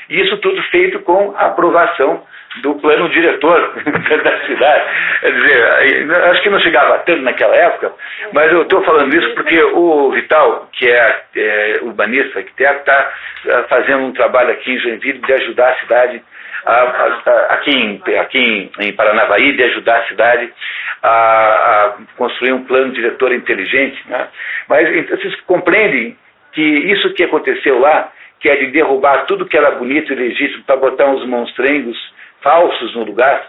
Isso tudo feito com a aprovação do plano diretor da cidade. Quer dizer, acho que não chegava tanto naquela época, mas eu estou falando isso porque o Vital, que é urbanista, arquiteto, está fazendo um trabalho aqui em Joinville de ajudar a cidade, aqui em Paranavaí, de ajudar a cidade a construir um plano diretor inteligente. Né? Mas então, vocês compreendem que isso que aconteceu lá, que é de derrubar tudo que era bonito e legítimo para botar uns monstrengos falsos no lugar,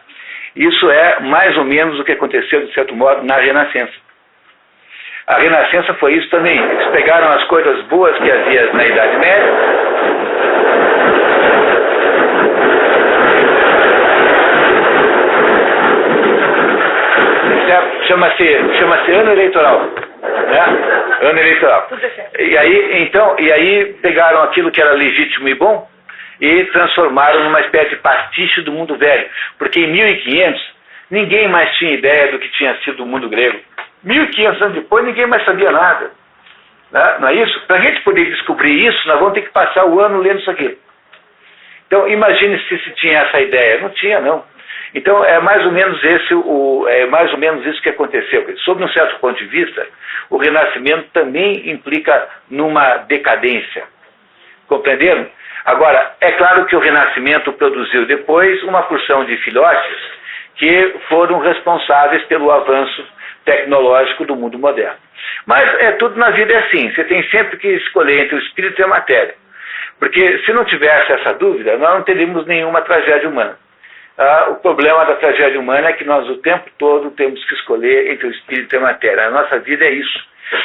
isso é mais ou menos o que aconteceu, de certo modo, na Renascença. A Renascença foi isso também. Eles pegaram as coisas boas que havia na Idade Média, certo? Chama-se ano eleitoral, né? Ano eleitoral. E aí pegaram aquilo que era legítimo e bom e transformaram numa espécie de pastiche do mundo velho, porque em 1500 ninguém mais tinha ideia do que tinha sido o mundo grego. 1500 anos depois ninguém mais sabia nada, né? Não é isso? Para a gente poder descobrir isso, nós vamos ter que passar o ano lendo isso aqui. Então imagine se tinha essa ideia. Não tinha, não. Então é mais ou menos isso que aconteceu. Sob um certo ponto de vista, o Renascimento também implica numa decadência. Compreenderam? Agora, é claro que o Renascimento produziu depois uma porção de filhotes que foram responsáveis pelo avanço tecnológico do mundo moderno. Mas tudo na vida é assim, você tem sempre que escolher entre o espírito e a matéria. Porque se não tivesse essa dúvida, nós não teríamos nenhuma tragédia humana. O problema da tragédia humana é que nós o tempo todo temos que escolher entre o espírito e a matéria. A nossa vida é isso.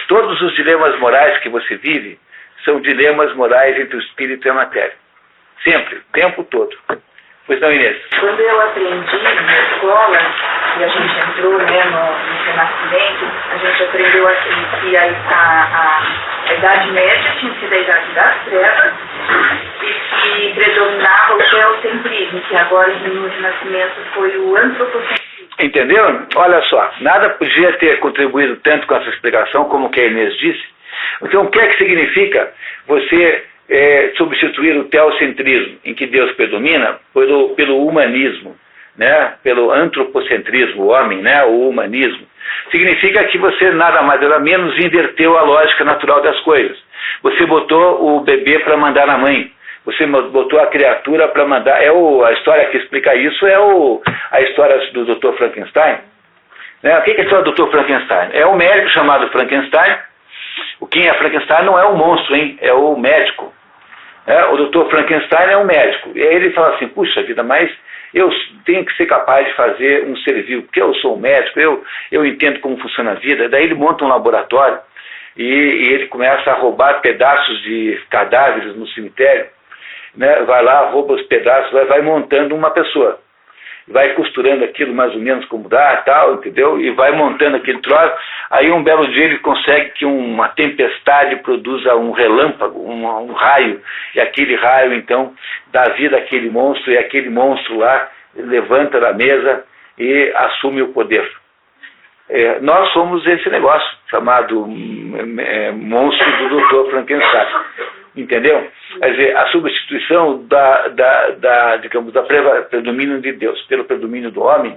Todos os dilemas morais que você vive são dilemas morais entre o espírito e a matéria. Sempre, o tempo todo. Pois não, Inês? Quando eu aprendi na escola, e a gente entrou, né, no Renascimento, a gente aprendeu que a Idade Média tinha sido a Idade das Trevas e que predominava o teocentrismo, que agora no Renascimento foi o antropocentrismo. Entendeu? Olha só, nada podia ter contribuído tanto com essa explicação como o que a Inês disse. Então, o que é que significa você substituir o teocentrismo, em que Deus predomina, pelo humanismo, né? Pelo antropocentrismo, o homem, né? O humanismo? Significa que você nada mais nada menos inverteu a lógica natural das coisas. Você botou o bebê para mandar na mãe. Você botou a criatura para mandar. A história que explica isso é a história do Dr. Frankenstein. Né? O que é a história do Dr. Frankenstein? É um médico chamado Frankenstein. Quem é Frankenstein não é o monstro, hein? É o médico. O Dr. Frankenstein é um médico. E aí ele fala assim, puxa vida, mas eu tenho que ser capaz de fazer um serviço, porque eu sou um médico, eu entendo como funciona a vida. Daí ele monta um laboratório e ele começa a roubar pedaços de cadáveres no cemitério, né? Vai lá, rouba os pedaços, vai montando uma pessoa. Vai costurando aquilo mais ou menos como dá, tal, entendeu? E vai montando aquele troço. Aí um belo dia ele consegue que uma tempestade produza um relâmpago, um raio, e aquele raio então dá vida àquele monstro, e aquele monstro lá levanta da mesa e assume o poder. Nós somos esse negócio chamado monstro do Dr. Frankenstein. Entendeu? Quer dizer, a substituição digamos, da predomínio de Deus pelo predomínio do homem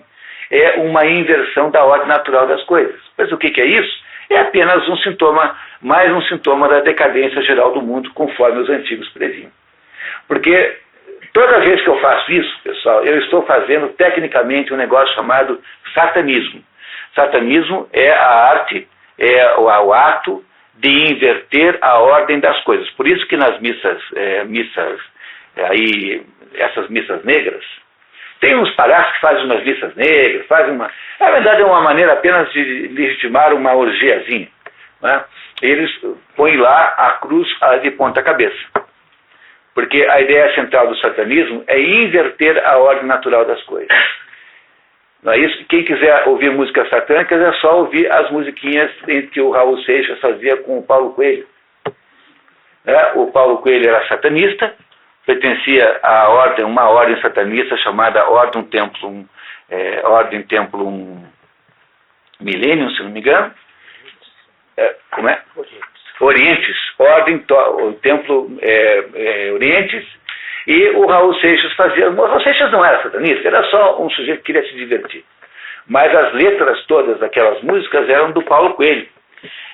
é uma inversão da ordem natural das coisas. Mas o que é isso? É apenas mais um sintoma da decadência geral do mundo, conforme os antigos previam. Porque toda vez que eu faço isso, pessoal, eu estou fazendo tecnicamente um negócio chamado satanismo. Satanismo é a arte, é o ato de inverter a ordem das coisas. Por isso que nas essas missas negras, tem uns palhaços que fazem umas missas negras, na verdade é uma maneira apenas de legitimar uma orgiazinha, né? Eles põem lá a cruz de ponta cabeça. Porque a ideia central do satanismo é inverter a ordem natural das coisas. Não é isso? Quem quiser ouvir músicas satânicas é só ouvir as musiquinhas que o Raul Seixas fazia com o Paulo Coelho. O Paulo Coelho era satanista, pertencia a uma ordem satanista chamada Ordem Templum Millennium, se não me engano. Como é? Orientes. O Templo Orientes. E o Raul Seixas fazia... O Raul Seixas não era satanista, era só um sujeito que queria se divertir. Mas as letras todas daquelas músicas eram do Paulo Coelho.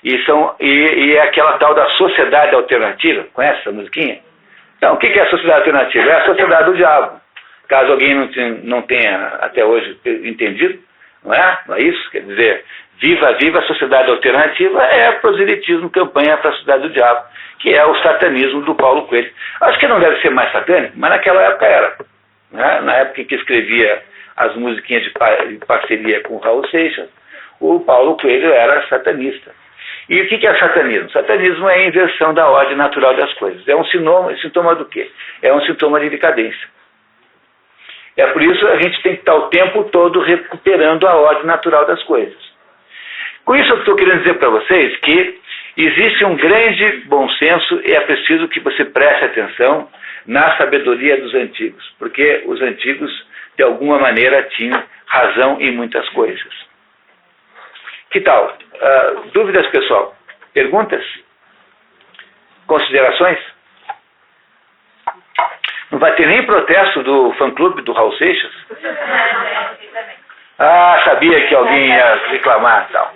E é aquela tal da sociedade alternativa. Conhece essa musiquinha? Então, o que é a sociedade alternativa? É a sociedade do diabo. Caso alguém não tenha até hoje entendido, não é isso? Quer dizer, viva a sociedade alternativa é proselitismo, campanha para a sociedade do diabo, que é o satanismo do Paulo Coelho. Acho que não deve ser mais satânico, mas naquela época era. Né? Na época em que escrevia as musiquinhas de parceria com o Raul Seixas, o Paulo Coelho era satanista. E o que é satanismo? Satanismo é a inversão da ordem natural das coisas. É um sintoma do quê? É um sintoma de decadência. É por isso que a gente tem que estar o tempo todo recuperando a ordem natural das coisas. Com isso eu estou querendo dizer para vocês que existe um grande bom senso e é preciso que você preste atenção na sabedoria dos antigos, porque os antigos, de alguma maneira, tinham razão em muitas coisas. Que tal? Dúvidas, pessoal? Perguntas? Considerações? Não vai ter nem protesto do fã-clube do Raul Seixas? Sabia que alguém ia reclamar e tal.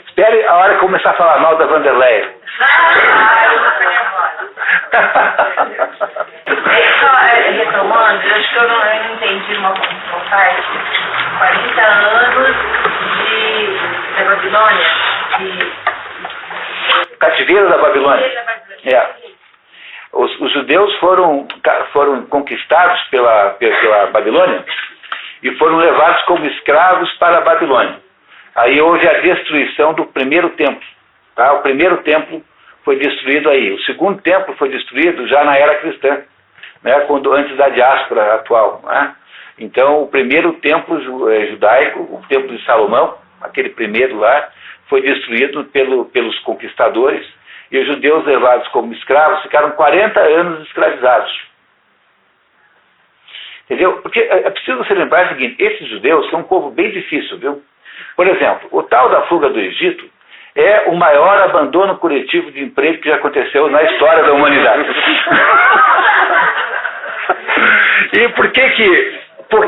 Espere a hora que começar a falar mal da Vanderleia. Retomando, eu acho que eu não entendi uma parte. 40 anos da Babilônia. Cativeiro da Babilônia. Os judeus foram conquistados pela Babilônia e foram levados como escravos para a Babilônia. Aí houve a destruição do primeiro templo. Tá? O primeiro templo foi destruído aí. O segundo templo foi destruído já na era cristã, né? Antes da diáspora atual. Né? Então o primeiro templo judaico, o templo de Salomão, aquele primeiro lá, foi destruído pelos conquistadores e os judeus levados como escravos ficaram 40 anos escravizados. Entendeu? Porque é preciso você lembrar o seguinte, esses judeus são um povo bem difícil, viu? Por exemplo, o tal da fuga do Egito é o maior abandono coletivo de emprego que já aconteceu na história da humanidade. E por que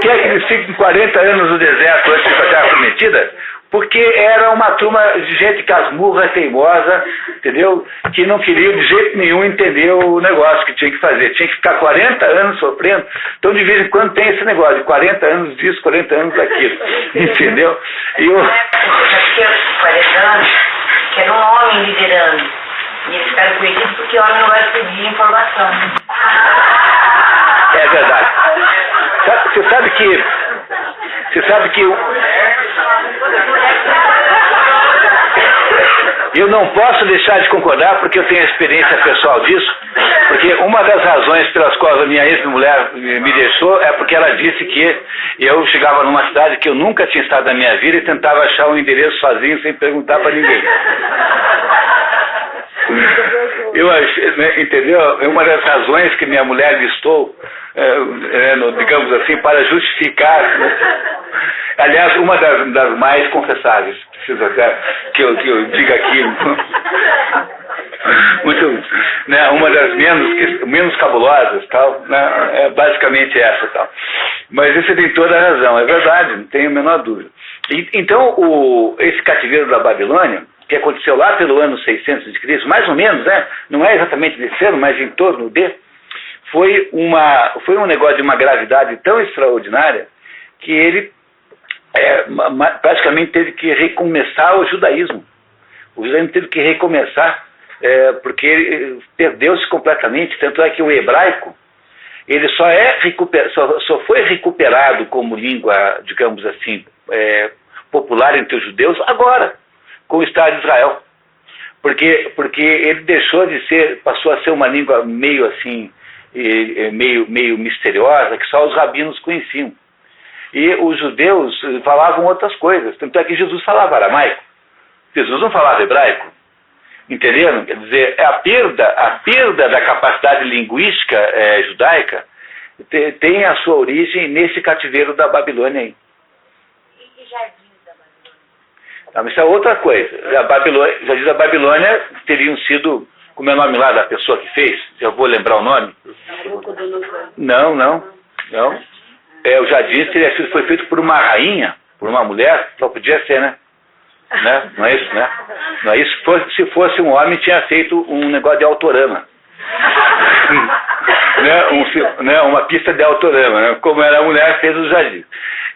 eles ficam 40 anos no deserto antes de ir para a Terra Prometida? Porque era uma turma de gente casmurra, teimosa, entendeu? Que não queria de jeito nenhum entender o negócio que tinha que fazer. Tinha que ficar 40 anos sofrendo. Então, de vez em quando tem esse negócio de 40 anos disso, 40 anos daquilo. Entendeu? E eu... 40 anos, que era um homem liderando. E eles ficaram perdidos porque o homem não vai pedir informação. É verdade. Você sabe que eu não posso deixar de concordar porque eu tenho experiência pessoal disso, porque uma das razões pelas quais a minha ex-mulher me deixou é porque ela disse que eu chegava numa cidade que eu nunca tinha estado na minha vida e tentava achar um endereço sozinho sem perguntar para ninguém. Eu achei, né, entendeu? É uma das razões que minha mulher listou, digamos assim, para justificar, né? Aliás, uma das mais confessáveis, preciso até que eu diga aqui, muito, né, uma das menos cabulosas, tal, né, é basicamente essa, tal. Mas você tem toda a razão, é verdade, não tenho a menor dúvida. Então, esse cativeiro da Babilônia, que aconteceu lá pelo ano 600 de Cristo, mais ou menos, né, não é exatamente nesse ano, mas em torno foi um negócio de uma gravidade tão extraordinária que ele praticamente teve que recomeçar o judaísmo. O judaísmo teve que recomeçar, porque ele perdeu-se completamente, tanto é que o hebraico, ele só foi recuperado como língua, digamos assim, popular entre os judeus agora, com o Estado de Israel. Porque ele passou a ser uma língua meio assim, meio misteriosa, que só os rabinos conheciam. E os judeus falavam outras coisas. Tanto é que Jesus falava aramaico. Jesus não falava hebraico. Entenderam? Quer dizer, a perda da capacidade linguística judaica tem a sua origem nesse cativeiro da Babilônia aí. E jardins da Babilônia? Não, isso é outra coisa. Jardins da Babilônia teriam sido... Como é o nome lá da pessoa que fez? Já vou lembrar o nome. Não. O jardim foi feito por uma rainha, por uma mulher, só podia ser, né? Não é isso, né? Não é isso. Se fosse um homem, tinha feito um negócio de autorama. Uma pista de autorama, né? Como era a mulher, fez o jardim.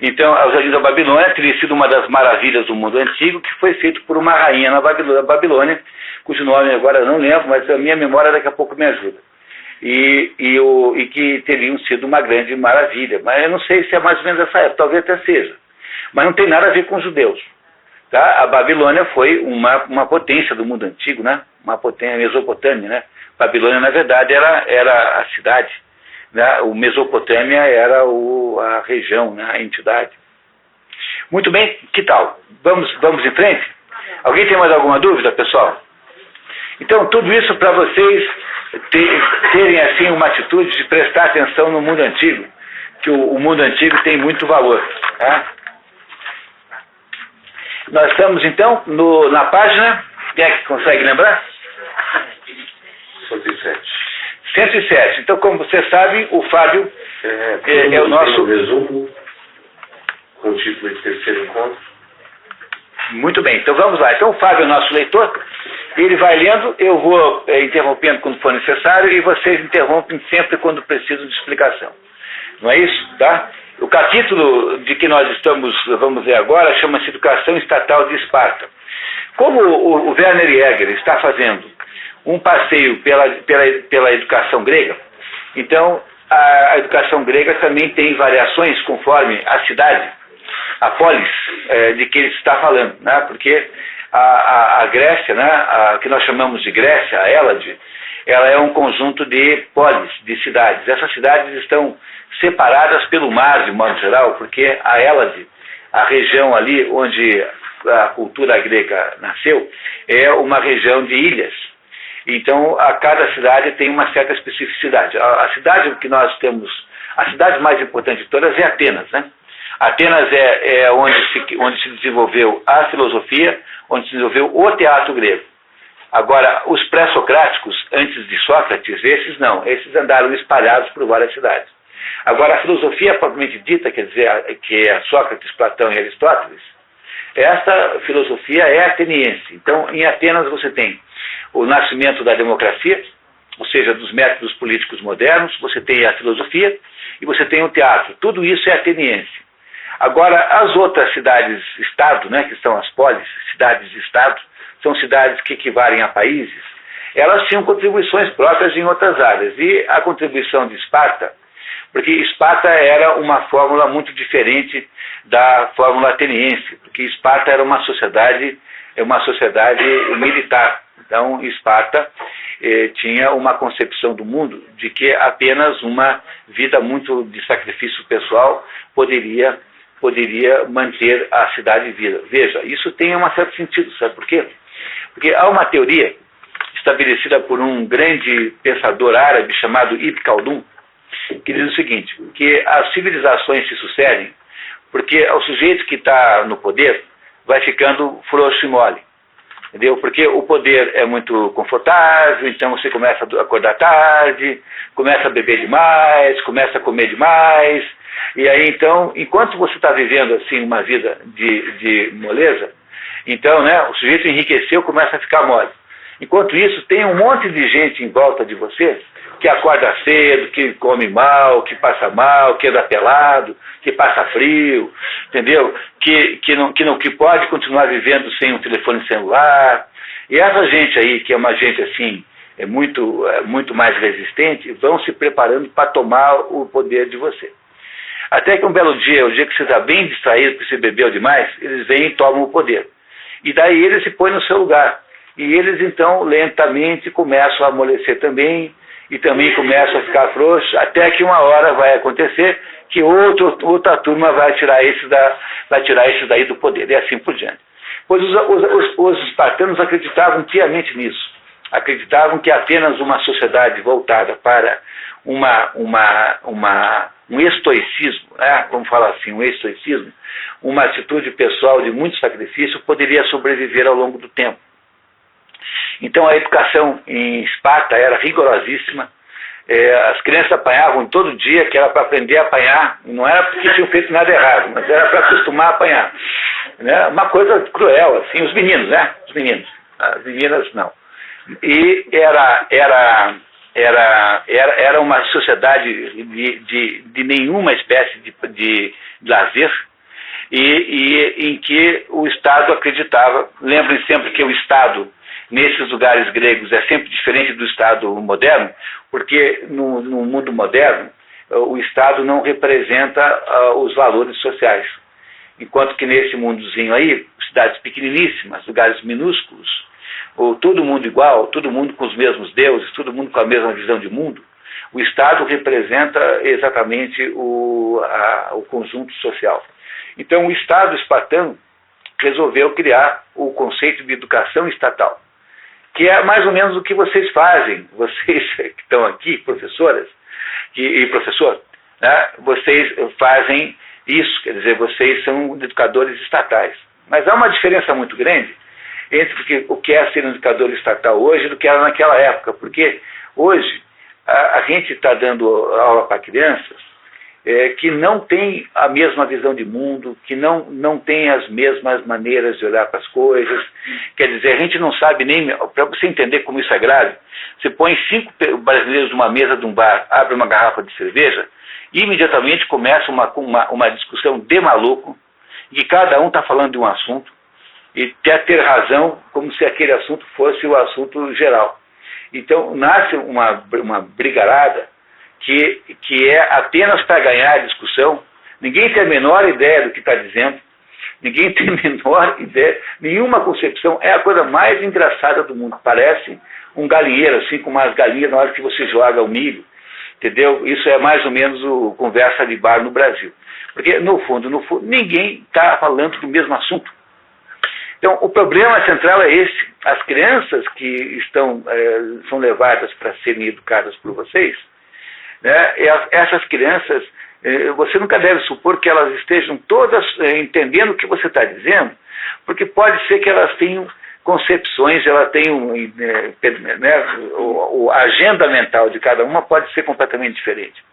Então, o jardim da Babilônia teria sido uma das maravilhas do mundo antigo, que foi feito por uma rainha na Babilônia, cujo nome agora eu não lembro, mas a minha memória daqui a pouco me ajuda. E que teriam sido uma grande maravilha. Mas eu não sei se é mais ou menos essa época, talvez até seja. Mas não tem nada a ver com os judeus. Tá? A Babilônia foi uma potência do mundo antigo, né? Uma potência, a Mesopotâmia, né? Babilônia, na verdade, era a cidade né? O Mesopotâmia era a região, né? A entidade. Muito bem, que tal? Vamos em frente? Alguém tem mais alguma dúvida, pessoal? Então, tudo isso para vocês terem assim uma atitude de prestar atenção no mundo antigo, que o mundo antigo tem muito valor. Tá? Nós estamos então na página, quem é que consegue lembrar? 107. 107. Então, como vocês sabem, o Fábio é o nosso... resumo com o título de terceiro encontro. Muito bem, então vamos lá. Então o Fábio é o nosso leitor, ele vai lendo, eu vou interrompendo quando for necessário e vocês interrompem sempre quando precisam de explicação. Não é isso? Tá? O capítulo de que nós vamos ver agora, chama-se Educação Estatal de Esparta. Como o Werner Jäger está fazendo um passeio pela educação grega, então a educação grega também tem variações conforme a cidade, a polis de que ele está falando, né? Porque a Grécia, né? Que nós chamamos de Grécia, a Hélade, ela é um conjunto de polis, de cidades. Essas cidades estão separadas pelo mar, de modo geral, porque a Hélade, a região ali onde a cultura grega nasceu, é uma região de ilhas. Então, a cada cidade tem uma certa especificidade. A cidade que nós temos, a cidade mais importante de todas é Atenas, né? Atenas é onde se desenvolveu a filosofia, onde se desenvolveu o teatro grego. Agora, os pré-socráticos, antes de Sócrates, esses não, esses andaram espalhados por várias cidades. Agora, a filosofia propriamente dita, quer dizer, que é Sócrates, Platão e Aristóteles, essa filosofia é ateniense. Então, em Atenas você tem o nascimento da democracia, ou seja, dos métodos políticos modernos, você tem a filosofia e você tem o teatro. Tudo isso é ateniense. Agora, as outras cidades-estado, né, que são as polis, cidades-estado, são cidades que equivalem a países, elas tinham contribuições próprias em outras áreas. E a contribuição de Esparta, porque Esparta era uma fórmula muito diferente da fórmula ateniense, porque Esparta era uma sociedade militar. Então, Esparta tinha uma concepção do mundo de que apenas uma vida muito de sacrifício pessoal poderia manter a cidade viva. Veja, isso tem um certo sentido, sabe por quê? Porque há uma teoria estabelecida por um grande pensador árabe chamado Ibn Khaldun, que diz o seguinte, que as civilizações se sucedem porque o sujeito que está no poder vai ficando frouxo e mole. Entendeu? Porque o poder é muito confortável, então você começa a acordar tarde, começa a beber demais, começa a comer demais, e aí então, enquanto você está vivendo assim uma vida de moleza, então, né, o sujeito enriqueceu, começa a ficar mole. Enquanto isso, tem um monte de gente em volta de você que acorda cedo, que come mal, que passa mal, que anda pelado, que passa frio, entendeu? Que pode continuar vivendo sem um telefone celular. E essa gente aí, que é uma gente assim, muito mais resistente, vão se preparando para tomar o poder de você. Até que um belo dia, o dia que você está bem distraído, porque você bebeu demais, eles vêm e tomam o poder. E daí eles se põem no seu lugar. E eles então lentamente começam a amolecer também, e também começam a ficar frouxos, até que uma hora vai acontecer que outra turma vai tirar esses daí do poder, e assim por diante. Pois os espartanos acreditavam piamente nisso. Acreditavam que apenas uma sociedade voltada para um estoicismo, né? Vamos falar assim, um estoicismo, uma atitude pessoal de muito sacrifício, poderia sobreviver ao longo do tempo. Então a educação em Esparta era rigorosíssima, as crianças apanhavam todo dia, que era para aprender a apanhar, não era porque tinham feito nada errado, mas era para acostumar a apanhar. Né? Uma coisa cruel, assim, os meninos, né? Os meninos, as meninas não. E era uma sociedade de nenhuma espécie de lazer, e em que o Estado acreditava. Lembrem sempre que o Estado nesses lugares gregos é sempre diferente do Estado moderno, porque no mundo moderno o Estado não representa os valores sociais. Enquanto que nesse mundozinho aí, cidades pequeniníssimas, lugares minúsculos, todo mundo igual, todo mundo com os mesmos deuses, todo mundo com a mesma visão de mundo, O Estado representa exatamente o conjunto social. Então, o Estado espartano resolveu criar o conceito de educação estatal, que é mais ou menos o que vocês fazem, vocês que estão aqui, professoras e professor, né? Vocês fazem isso, quer dizer, vocês são educadores estatais. Mas há uma diferença muito grande entre o que é ser um educador estatal hoje do que era naquela época, porque hoje a gente está dando aula para crianças que não tem a mesma visão de mundo, que não tem as mesmas maneiras de olhar para as coisas. Quer dizer, a gente não sabe nem... Para você entender como isso é grave, você põe 5 brasileiros numa mesa de um bar, abre uma garrafa de cerveja, e imediatamente começa uma discussão de maluco, em que cada um está falando de um assunto, e quer ter razão, como se aquele assunto fosse o assunto geral. Então, nasce uma brigarada, que é apenas para ganhar a discussão. Ninguém tem a menor ideia do que está dizendo, ninguém tem a menor ideia, nenhuma concepção. É a coisa mais engraçada do mundo. Parece um galinheiro, assim como as galinhas na hora que você joga o milho, entendeu? Isso é mais ou menos o conversa de bar no Brasil. Porque, no fundo, ninguém está falando do mesmo assunto. Então, o problema central é esse. As crianças que são levadas para serem educadas por vocês, né, essas crianças, você nunca deve supor que elas estejam todas entendendo o que você está dizendo, porque pode ser que elas tenham concepções, elas tenham, a agenda mental de cada uma pode ser completamente diferente.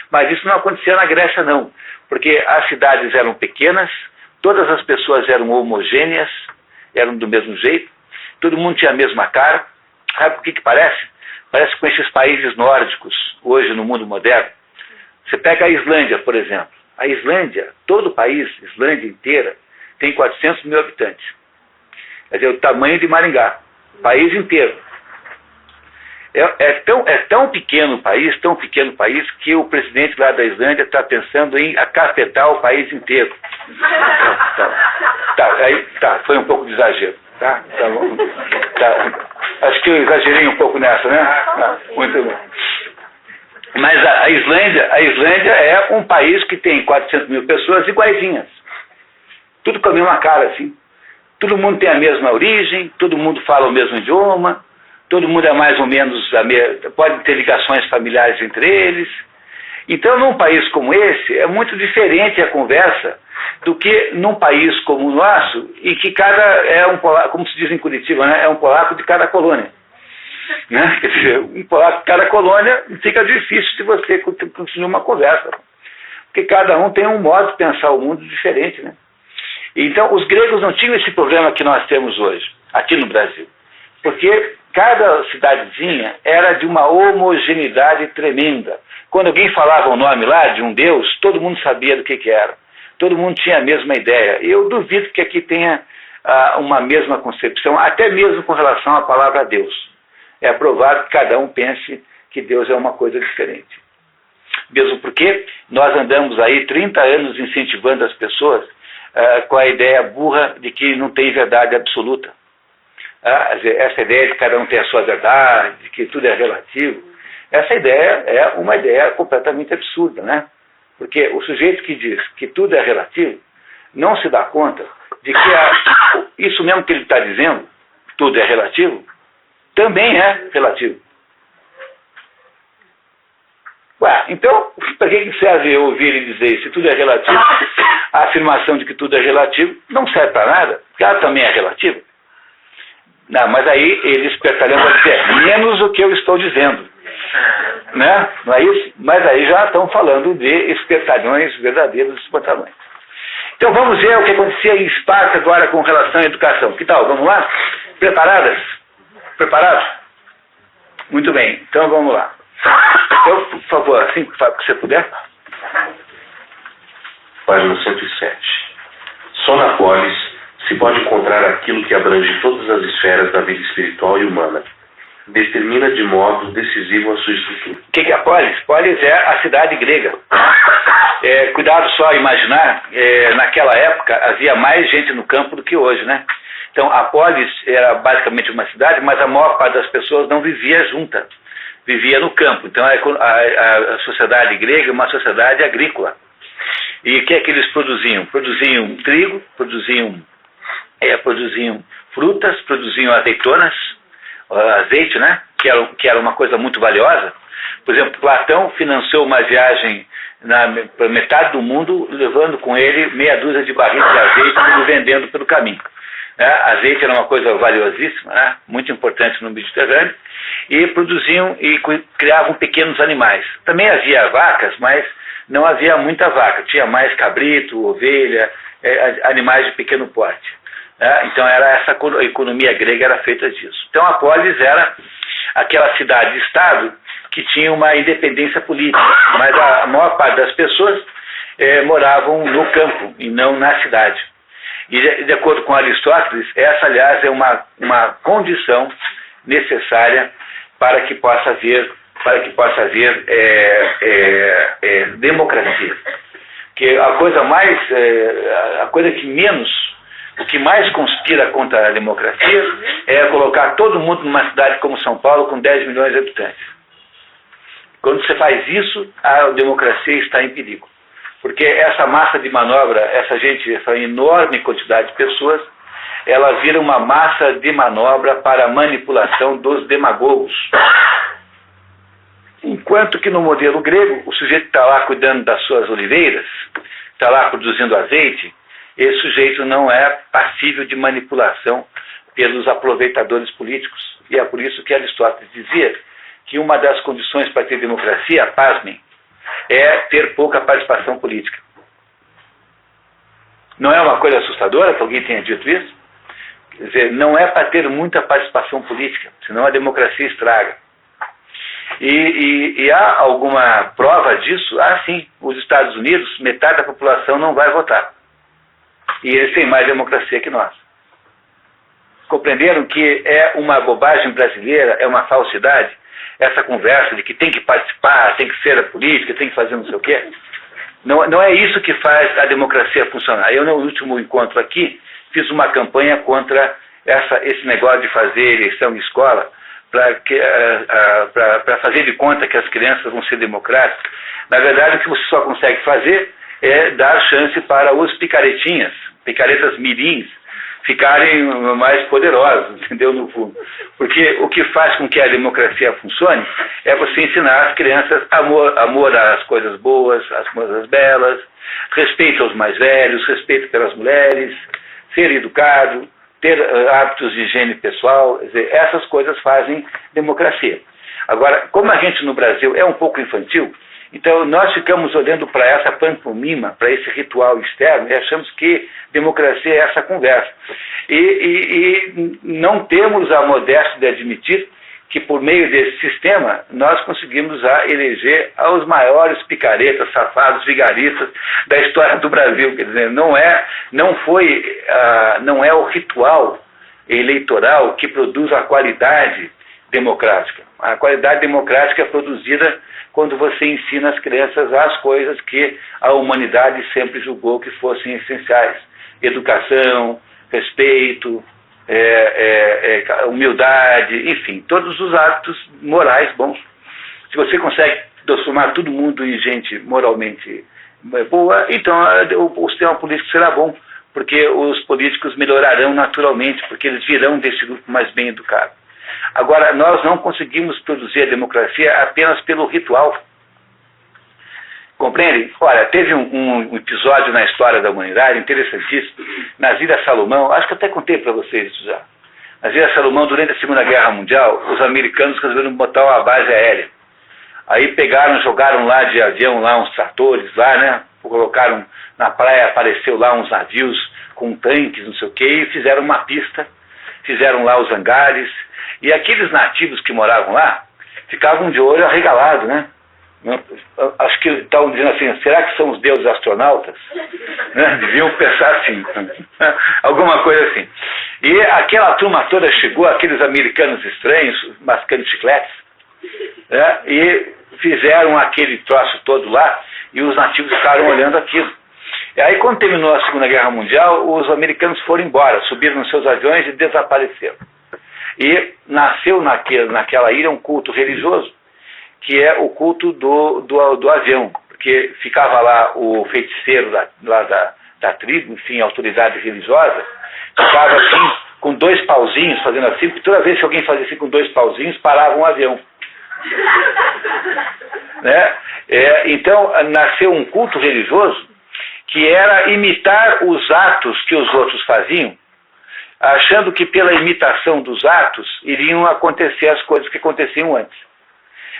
Mas isso não acontecia na Grécia, não, porque as cidades eram pequenas, todas as pessoas eram homogêneas, eram do mesmo jeito, todo mundo tinha a mesma cara. Sabe por que parece? Parece com esses países nórdicos, hoje no mundo moderno. Você pega a Islândia, por exemplo. A Islândia, todo o país, Islândia inteira, tem 400 mil habitantes. Quer dizer, o tamanho de Maringá, o país inteiro. É tão pequeno o país, que o presidente lá da Islândia está pensando em acapetar o país inteiro. Foi um pouco de exagero. Tá bom. Acho que eu exagerei um pouco nessa, né? Muito bom. Mas a Islândia é um país que tem 400 mil pessoas iguaizinhas. Tudo com a mesma cara, assim. Todo mundo tem a mesma origem, todo mundo fala o mesmo idioma, todo mundo é mais ou menos pode ter ligações familiares entre eles. Então, num país como esse, é muito diferente a conversa do que num país como o nosso, e que cada é um polaco, como se diz em Curitiba, né? É um polaco de cada colônia. Né? Quer dizer, um polaco de cada colônia, fica difícil de você continuar uma conversa. Porque cada um tem um modo de pensar o mundo diferente. Né? Então, os gregos não tinham esse problema que nós temos hoje, aqui no Brasil. Porque cada cidadezinha era de uma homogeneidade tremenda. Quando alguém falava o nome lá de um deus, todo mundo sabia do que era. Todo mundo tinha a mesma ideia. E eu duvido que aqui tenha uma mesma concepção, até mesmo com relação à palavra Deus. É provável que cada um pense que Deus é uma coisa diferente. Mesmo porque nós andamos aí 30 anos incentivando as pessoas com a ideia burra de que não tem verdade absoluta. Essa ideia de que cada um tem a sua verdade, de que tudo é relativo, essa ideia é uma ideia completamente absurda, né? Porque o sujeito que diz que tudo é relativo não se dá conta de que isso mesmo que ele está dizendo, tudo é relativo, também é relativo. Então, para que serve eu ouvir ele dizer se tudo é relativo? A afirmação de que tudo é relativo não serve para nada, porque ela também é relativa. Não, mas aí eles espertariam para dizer menos o que eu estou dizendo. Né? Não é isso? Mas aí já estão falando de espertalhões verdadeiros espertalhões. Então vamos ver o que acontecia em Esparta agora com relação à educação. Que tal? Vamos lá? Preparadas? Preparados? Muito bem, então vamos lá. Então, por favor, assim que você puder. Página 107. Só na polis se pode encontrar aquilo que abrange todas as esferas da vida espiritual e humana. Determina de modo decisivo a sua estrutura. O que é a polis? Polis é a cidade grega. Cuidado só a imaginar, naquela época havia mais gente no campo do que hoje, né? Então a polis era basicamente uma cidade, mas a maior parte das pessoas não vivia junta. vivia no campo. Então a sociedade grega é uma sociedade agrícola. E o que é que eles produziam? Produziam trigo, produziam frutas, produziam azeitonas, azeite, né? Que era uma coisa muito valiosa. Por exemplo, Platão financiou uma viagem para metade do mundo, levando com ele meia dúzia de barris de azeite e vendendo pelo caminho. Azeite era uma coisa valiosíssima, né? Muito importante no Mediterrâneo, e produziam e criavam pequenos animais. Também havia vacas, mas não havia muita vaca, tinha mais cabrito, ovelha, animais de pequeno porte. Então a economia grega era feita disso. Então a polis era aquela cidade-estado que tinha uma independência política, mas a maior parte das pessoas moravam no campo e não na cidade. E de acordo com Aristóteles, essa, aliás, é uma condição necessária para que possa haver democracia. Que o que mais conspira contra a democracia é colocar todo mundo numa cidade como São Paulo com 10 milhões de habitantes. Quando você faz isso, a democracia está em perigo. Porque essa massa de manobra, essa enorme quantidade de pessoas, ela vira uma massa de manobra para a manipulação dos demagogos. Enquanto que no modelo grego, o sujeito está lá cuidando das suas oliveiras, está lá produzindo azeite, esse sujeito não é passível de manipulação pelos aproveitadores políticos. E é por isso que Aristóteles dizia que uma das condições para ter democracia, pasmem, é ter pouca participação política. Não é uma coisa assustadora que alguém tenha dito isso? Quer dizer, não é para ter muita participação política, senão a democracia estraga. E há alguma prova disso? Sim, os Estados Unidos, metade da população não vai votar. E eles têm mais democracia que nós. Compreenderam que é uma bobagem brasileira, é uma falsidade? Essa conversa de que tem que participar, tem que ser a política, tem que fazer não sei o quê. Não é isso que faz a democracia funcionar. Eu, no último encontro aqui, fiz uma campanha contra esse negócio de fazer eleição em escola, para fazer de conta que as crianças vão ser democráticas. Na verdade, o que você só consegue fazer é dar chance para os picaretas mirins, ficarem mais poderosos, entendeu, no fundo. Porque o que faz com que a democracia funcione é você ensinar as crianças amor às coisas boas, às coisas belas, respeito aos mais velhos, respeito pelas mulheres, ser educado, ter hábitos de higiene pessoal, quer dizer, essas coisas fazem democracia. Agora, como a gente no Brasil é um pouco infantil, então nós ficamos olhando para essa pantomima, para esse ritual externo, e achamos que democracia é essa conversa. E não temos a modéstia de admitir que por meio desse sistema nós conseguimos eleger os maiores picaretas, safados, vigaristas da história do Brasil. Quer dizer, não é o ritual eleitoral que produz a qualidade democrática. A qualidade democrática é produzida quando você ensina as crianças as coisas que a humanidade sempre julgou que fossem essenciais. Educação, respeito, humildade, enfim, todos os hábitos morais bons. Se você consegue transformar todo mundo em gente moralmente boa, então o sistema político será bom, porque os políticos melhorarão naturalmente, porque eles virão desse grupo mais bem educado. Agora, nós não conseguimos produzir a democracia apenas pelo ritual. Compreendem? Olha, teve um episódio na história da humanidade interessantíssimo, nas Ilhas Salomão, acho que eu até contei para vocês isso já. Nas Ilhas Salomão, durante a Segunda Guerra Mundial, os americanos resolveram botar uma base aérea. Aí jogaram lá de avião lá uns tratores lá, né? Colocaram na praia, apareceu lá uns navios com tanques, não sei o quê, e fizeram uma pista, fizeram lá os hangares, e aqueles nativos que moravam lá ficavam de olho arregalado, né? Acho que estavam dizendo assim, será que são os deuses astronautas? Né? Deviam pensar assim, alguma coisa assim. E aquela turma toda chegou, aqueles americanos estranhos, mascando chicletes, né? E fizeram aquele troço todo lá, e os nativos ficaram olhando aquilo. E aí, quando terminou a Segunda Guerra Mundial, os americanos foram embora, subiram nos seus aviões e desapareceram. E nasceu naquela ilha um culto religioso, que é o culto do avião, porque ficava lá o feiticeiro da tribo, enfim, autoridade religiosa, ficava assim, com 2 pauzinhos, fazendo assim, porque toda vez que alguém fazia assim com 2 pauzinhos, parava um avião. Né? Então, nasceu um culto religioso que era imitar os atos que os outros faziam, achando que pela imitação dos atos iriam acontecer as coisas que aconteciam antes.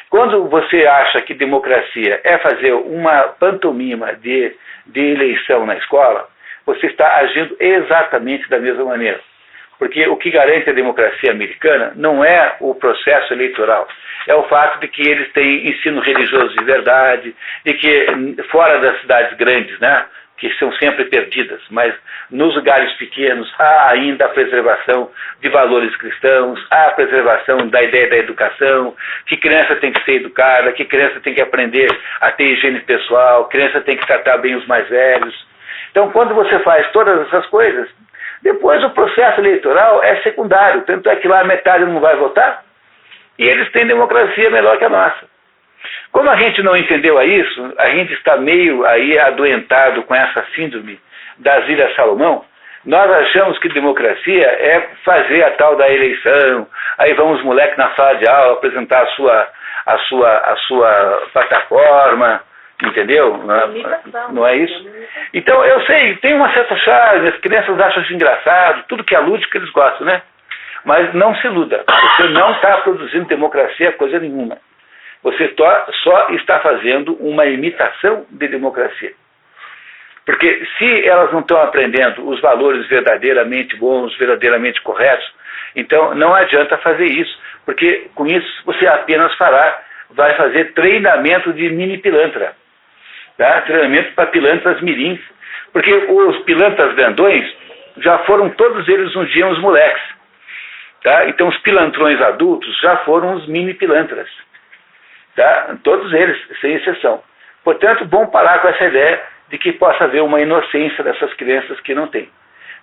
Quando você acha que democracia é fazer uma pantomima de eleição na escola, você está agindo exatamente da mesma maneira. Porque o que garante a democracia americana não é o processo eleitoral, é o fato de que eles têm ensino religioso de verdade, de que fora das cidades grandes, né, que são sempre perdidas, mas nos lugares pequenos há ainda a preservação de valores cristãos, há a preservação da ideia da educação, que criança tem que ser educada, que criança tem que aprender a ter higiene pessoal, criança tem que tratar bem os mais velhos. Então, quando você faz todas essas coisas, depois o processo eleitoral é secundário, tanto é que lá a metade não vai votar, e eles têm democracia melhor que a nossa. Como a gente não entendeu isso, a gente está meio aí adoentado com essa síndrome das Ilhas Salomão. Nós achamos que democracia é fazer a tal da eleição, aí vão os moleques na sala de aula apresentar a sua plataforma, entendeu? Não é isso? Então, eu sei, tem uma certa charme, as crianças acham isso engraçado, tudo que é lúdico eles gostam, né? Mas não se iluda, você não está produzindo democracia coisa nenhuma. Você só está fazendo uma imitação de democracia. Porque se elas não estão aprendendo os valores verdadeiramente bons, verdadeiramente corretos, então não adianta fazer isso, porque com isso você apenas vai fazer treinamento de mini pilantra, tá? Treinamento para pilantras mirins, porque os pilantras grandões já foram todos eles um dia uns moleques, tá? Então os pilantrões adultos já foram os mini pilantras. Tá? Todos eles, sem exceção. Portanto, bom parar com essa ideia de que possa haver uma inocência dessas crianças que não tem.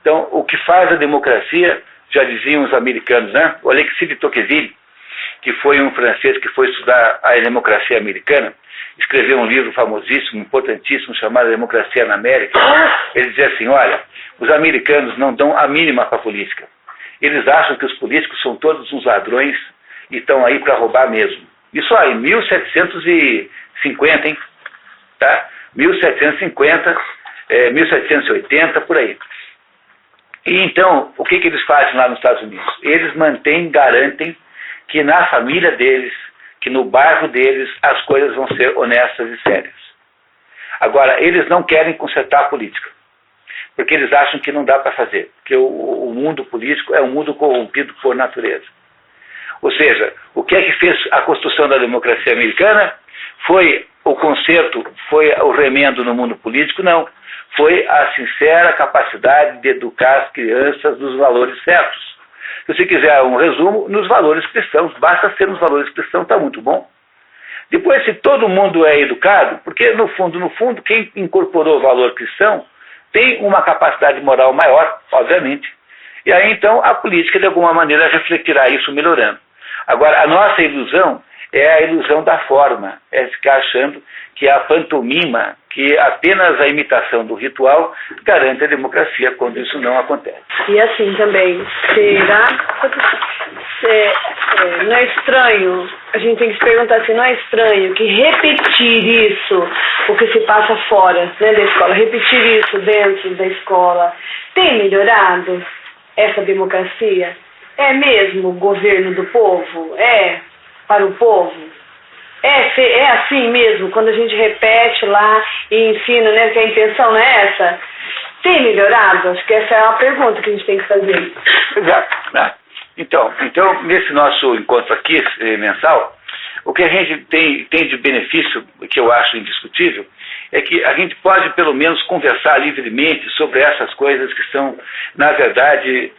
Então, o que faz a democracia, já diziam os americanos, né? O Alexis de Tocqueville, que foi um francês que foi estudar a democracia americana, escreveu um livro famosíssimo, importantíssimo, chamado Democracia na América. Ele dizia assim, olha, os americanos não dão a mínima para a política. Eles acham que os políticos são todos uns ladrões e estão aí para roubar mesmo. Isso aí, 1750, hein? Tá? 1750, 1780, por aí. E então, o que eles fazem lá nos Estados Unidos? Eles garantem que na família deles, que no bairro deles, as coisas vão ser honestas e sérias. Agora, eles não querem consertar a política, porque eles acham que não dá para fazer, porque o mundo político é um mundo corrompido por natureza. Ou seja, o que é que fez a construção da democracia americana? Foi o conserto, foi o remendo no mundo político? Não. Foi a sincera capacidade de educar as crianças nos valores certos. Se você quiser um resumo, nos valores cristãos. Basta ser nos valores cristãos, está muito bom. Depois, se todo mundo é educado, porque no fundo, quem incorporou o valor cristão tem uma capacidade moral maior, obviamente. E aí, então, a política, de alguma maneira, refletirá isso melhorando. Agora, a nossa ilusão é a ilusão da forma, é ficar achando que a pantomima, que apenas a imitação do ritual garante a democracia, quando isso não acontece. E assim também, não é estranho, a gente tem que se perguntar se não é estranho que repetir isso, o que se passa fora, né, da escola, repetir isso dentro da escola, tem melhorado essa democracia? É mesmo o governo do povo? É para o povo? É assim mesmo, quando a gente repete lá e ensina, né, que a intenção não é essa? Tem melhorado? Acho que essa é uma pergunta que a gente tem que fazer. Exato. Né? Então, nesse nosso encontro aqui, mensal, o que a gente tem de benefício, que eu acho indiscutível, é que a gente pode pelo menos conversar livremente sobre essas coisas que são, na verdade,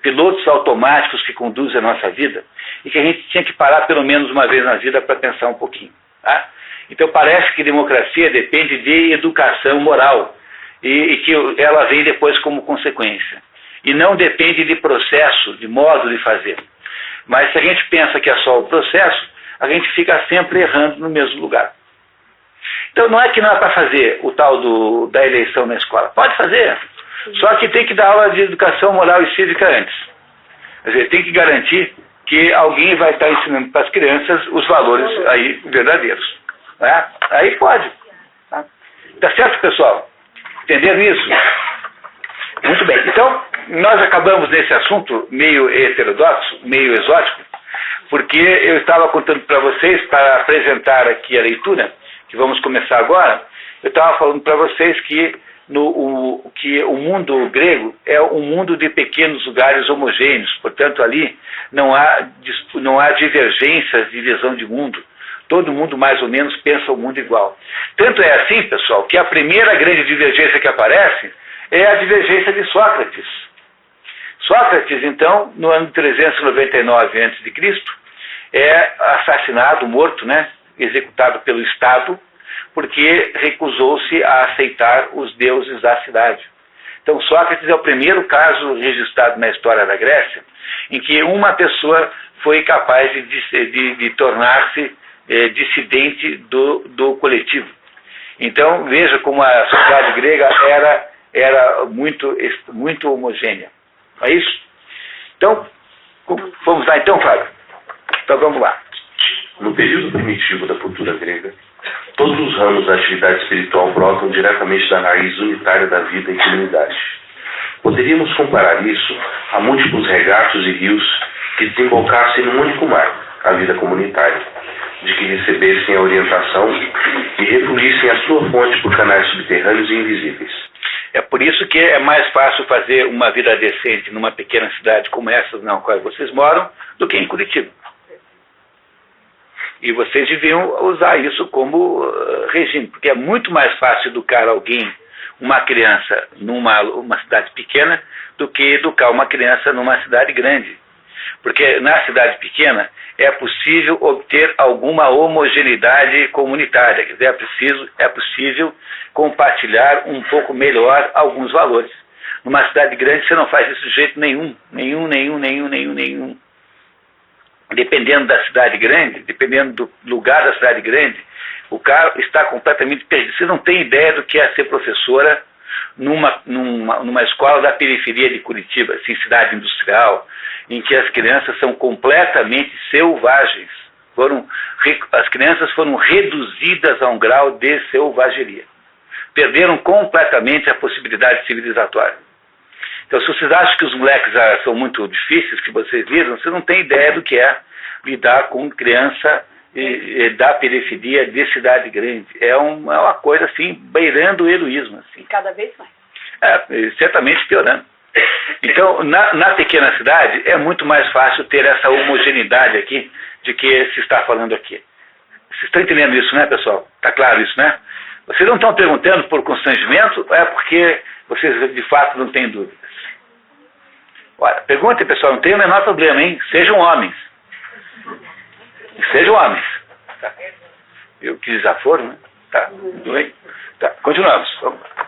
pilotos automáticos que conduzem a nossa vida e que a gente tinha que parar pelo menos uma vez na vida para pensar um pouquinho. Tá? Então parece que democracia depende de educação moral e que ela vem depois como consequência. E não depende de processo, de modo de fazer. Mas se a gente pensa que é só o processo, a gente fica sempre errando no mesmo lugar. Então não é que não é para fazer o tal da eleição na escola. Pode fazer, só que tem que dar aula de educação moral e cívica antes. Quer dizer, tem que garantir que alguém vai estar ensinando para as crianças os valores aí verdadeiros. Né? Aí pode. Tá certo, pessoal? Entenderam isso? Muito bem. Então, nós acabamos nesse assunto meio heterodoxo, meio exótico, porque eu estava contando para vocês, para apresentar aqui a leitura, que vamos começar agora, eu estava falando para vocês que o mundo grego é um mundo de pequenos lugares homogêneos, portanto ali não há divergências de visão de mundo. Todo mundo mais ou menos pensa o mundo igual. Tanto é assim, pessoal, que a primeira grande divergência que aparece é a divergência de Sócrates. Sócrates, então, no ano 399 a.C., é assassinado, morto, né, executado pelo Estado, porque recusou-se a aceitar os deuses da cidade. Então, Sócrates é o primeiro caso registrado na história da Grécia em que uma pessoa foi capaz de tornar-se dissidente do coletivo. Então, veja como a sociedade grega era muito homogênea. É isso? Então, vamos lá então, Fábio. Então vamos lá. No período primitivo da cultura grega, todos os ramos da atividade espiritual brotam diretamente da raiz unitária da vida em comunidade. Poderíamos comparar isso a múltiplos regatos e rios que desembocassem num único mar, a vida comunitária, de que recebessem a orientação e refluíssem a sua fonte por canais subterrâneos e invisíveis. É por isso que é mais fácil fazer uma vida decente numa pequena cidade como essa na qual vocês moram do que em Curitiba. E vocês deviam usar isso como regime, porque é muito mais fácil educar alguém, uma criança, numa cidade pequena, do que educar uma criança numa cidade grande. Porque na cidade pequena é possível obter alguma homogeneidade comunitária, quer dizer, é possível compartilhar um pouco melhor alguns valores. Numa cidade grande você não faz isso de jeito nenhum. Dependendo da cidade grande, dependendo do lugar da cidade grande, o cara está completamente perdido. Você não tem ideia do que é ser professora numa escola da periferia de Curitiba, assim, cidade industrial, em que as crianças são completamente selvagens. As crianças foram reduzidas a um grau de selvageria. Perderam completamente a possibilidade civilizatória. Então, se vocês acham que os moleques são muito difíceis, que vocês viram, vocês não têm ideia do que é lidar com criança da periferia de cidade grande. É uma coisa, assim, beirando o heroísmo. Assim. Cada vez mais. Certamente piorando. Então, na pequena cidade, é muito mais fácil ter essa homogeneidade aqui de que se está falando aqui. Vocês estão entendendo isso, né, pessoal? Está claro isso, né? Vocês não estão perguntando por constrangimento, é porque vocês, de fato, não têm dúvidas. Olha, perguntem, pessoal, não tem o menor problema, hein? Sejam homens. Sejam homens. Tá. Eu que desaforo, né? Tá, tudo bem? Tá, continuamos. Vamos lá.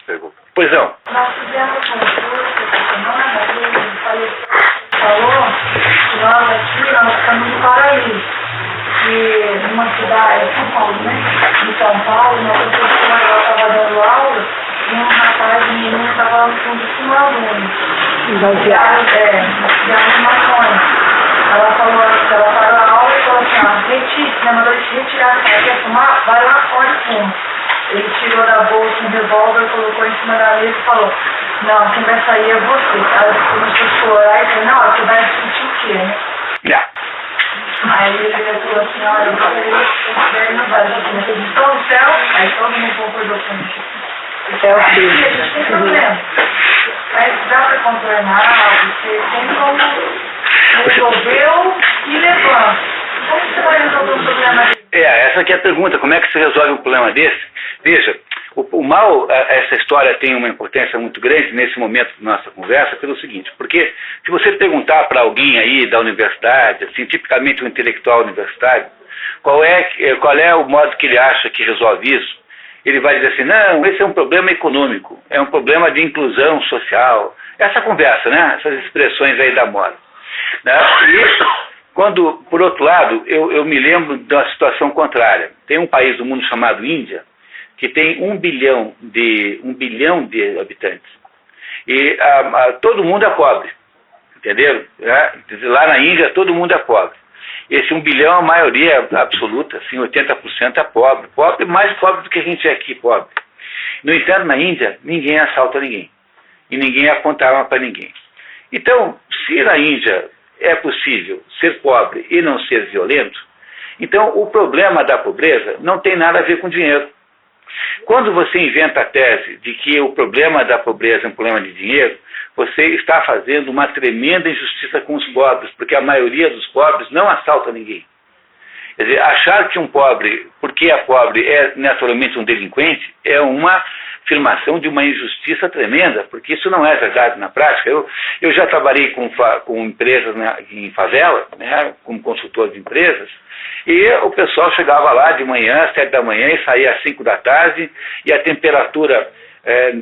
Pergunta. Pois não. Nós fizemos um curso essa semana e falou que nós estamos no Paraíso. E numa cidade, São Paulo, né? Em São Paulo, uma professora estava dando aula e um rapaz e um menino estavam no fundo fumando baseado de maconha. Ela falou que ela parou a aula e falou assim, mandou ele retirar, se ela quer fumar, vai lá fora e fuma. Ele tirou da bolsa um revólver, colocou em cima da mesa e falou, não, quem vai sair é você. Ela começou a chorar e falou, não, você vai discutir o quê, né? Aí ele falou assim, olha, eu falei, não vai, você estou no céu, aí todo mundo concordou com isso. É o a gente tem problema. Mas dá para contornar, você tem como resolveu e levanta. Como você vai resolver um problema desse? Essa aqui é a pergunta, como é que se resolve um problema desse? Veja, o mal, essa história tem uma importância muito grande nesse momento da nossa conversa pelo seguinte, porque se você perguntar para alguém aí da universidade, assim, tipicamente um intelectual universitário, qual é o modo que ele acha que resolve isso, ele vai dizer assim, não, esse é um problema econômico, é um problema de inclusão social, essa conversa, né, essas expressões aí da moda. Né? E Quando, por outro lado, eu me lembro de uma situação contrária. Tem um país do mundo chamado Índia, que tem 1 bilhão de habitantes. E todo mundo é pobre, entenderam? Lá na Índia todo mundo é pobre. Esse 1 bilhão, a maioria absoluta, assim, 80% é pobre. Pobre, mais pobre do que a gente é aqui, pobre. No entanto, na Índia, ninguém assalta ninguém. E ninguém aponta arma para ninguém. Então, se na Índia é possível ser pobre e não ser violento, então o problema da pobreza não tem nada a ver com dinheiro. Quando você inventa a tese de que o problema da pobreza é um problema de dinheiro, você está fazendo uma tremenda injustiça com os pobres, porque a maioria dos pobres não assalta ninguém. Quer dizer, achar que um pobre, porque é pobre, é naturalmente um delinquente, é uma afirmação de uma injustiça tremenda, porque isso não é verdade na prática. Eu já trabalhei com empresas, né, em favela, né, como consultor de empresas, e o pessoal chegava lá de manhã, às 7 da manhã, e saía às 5 da tarde, e a temperatura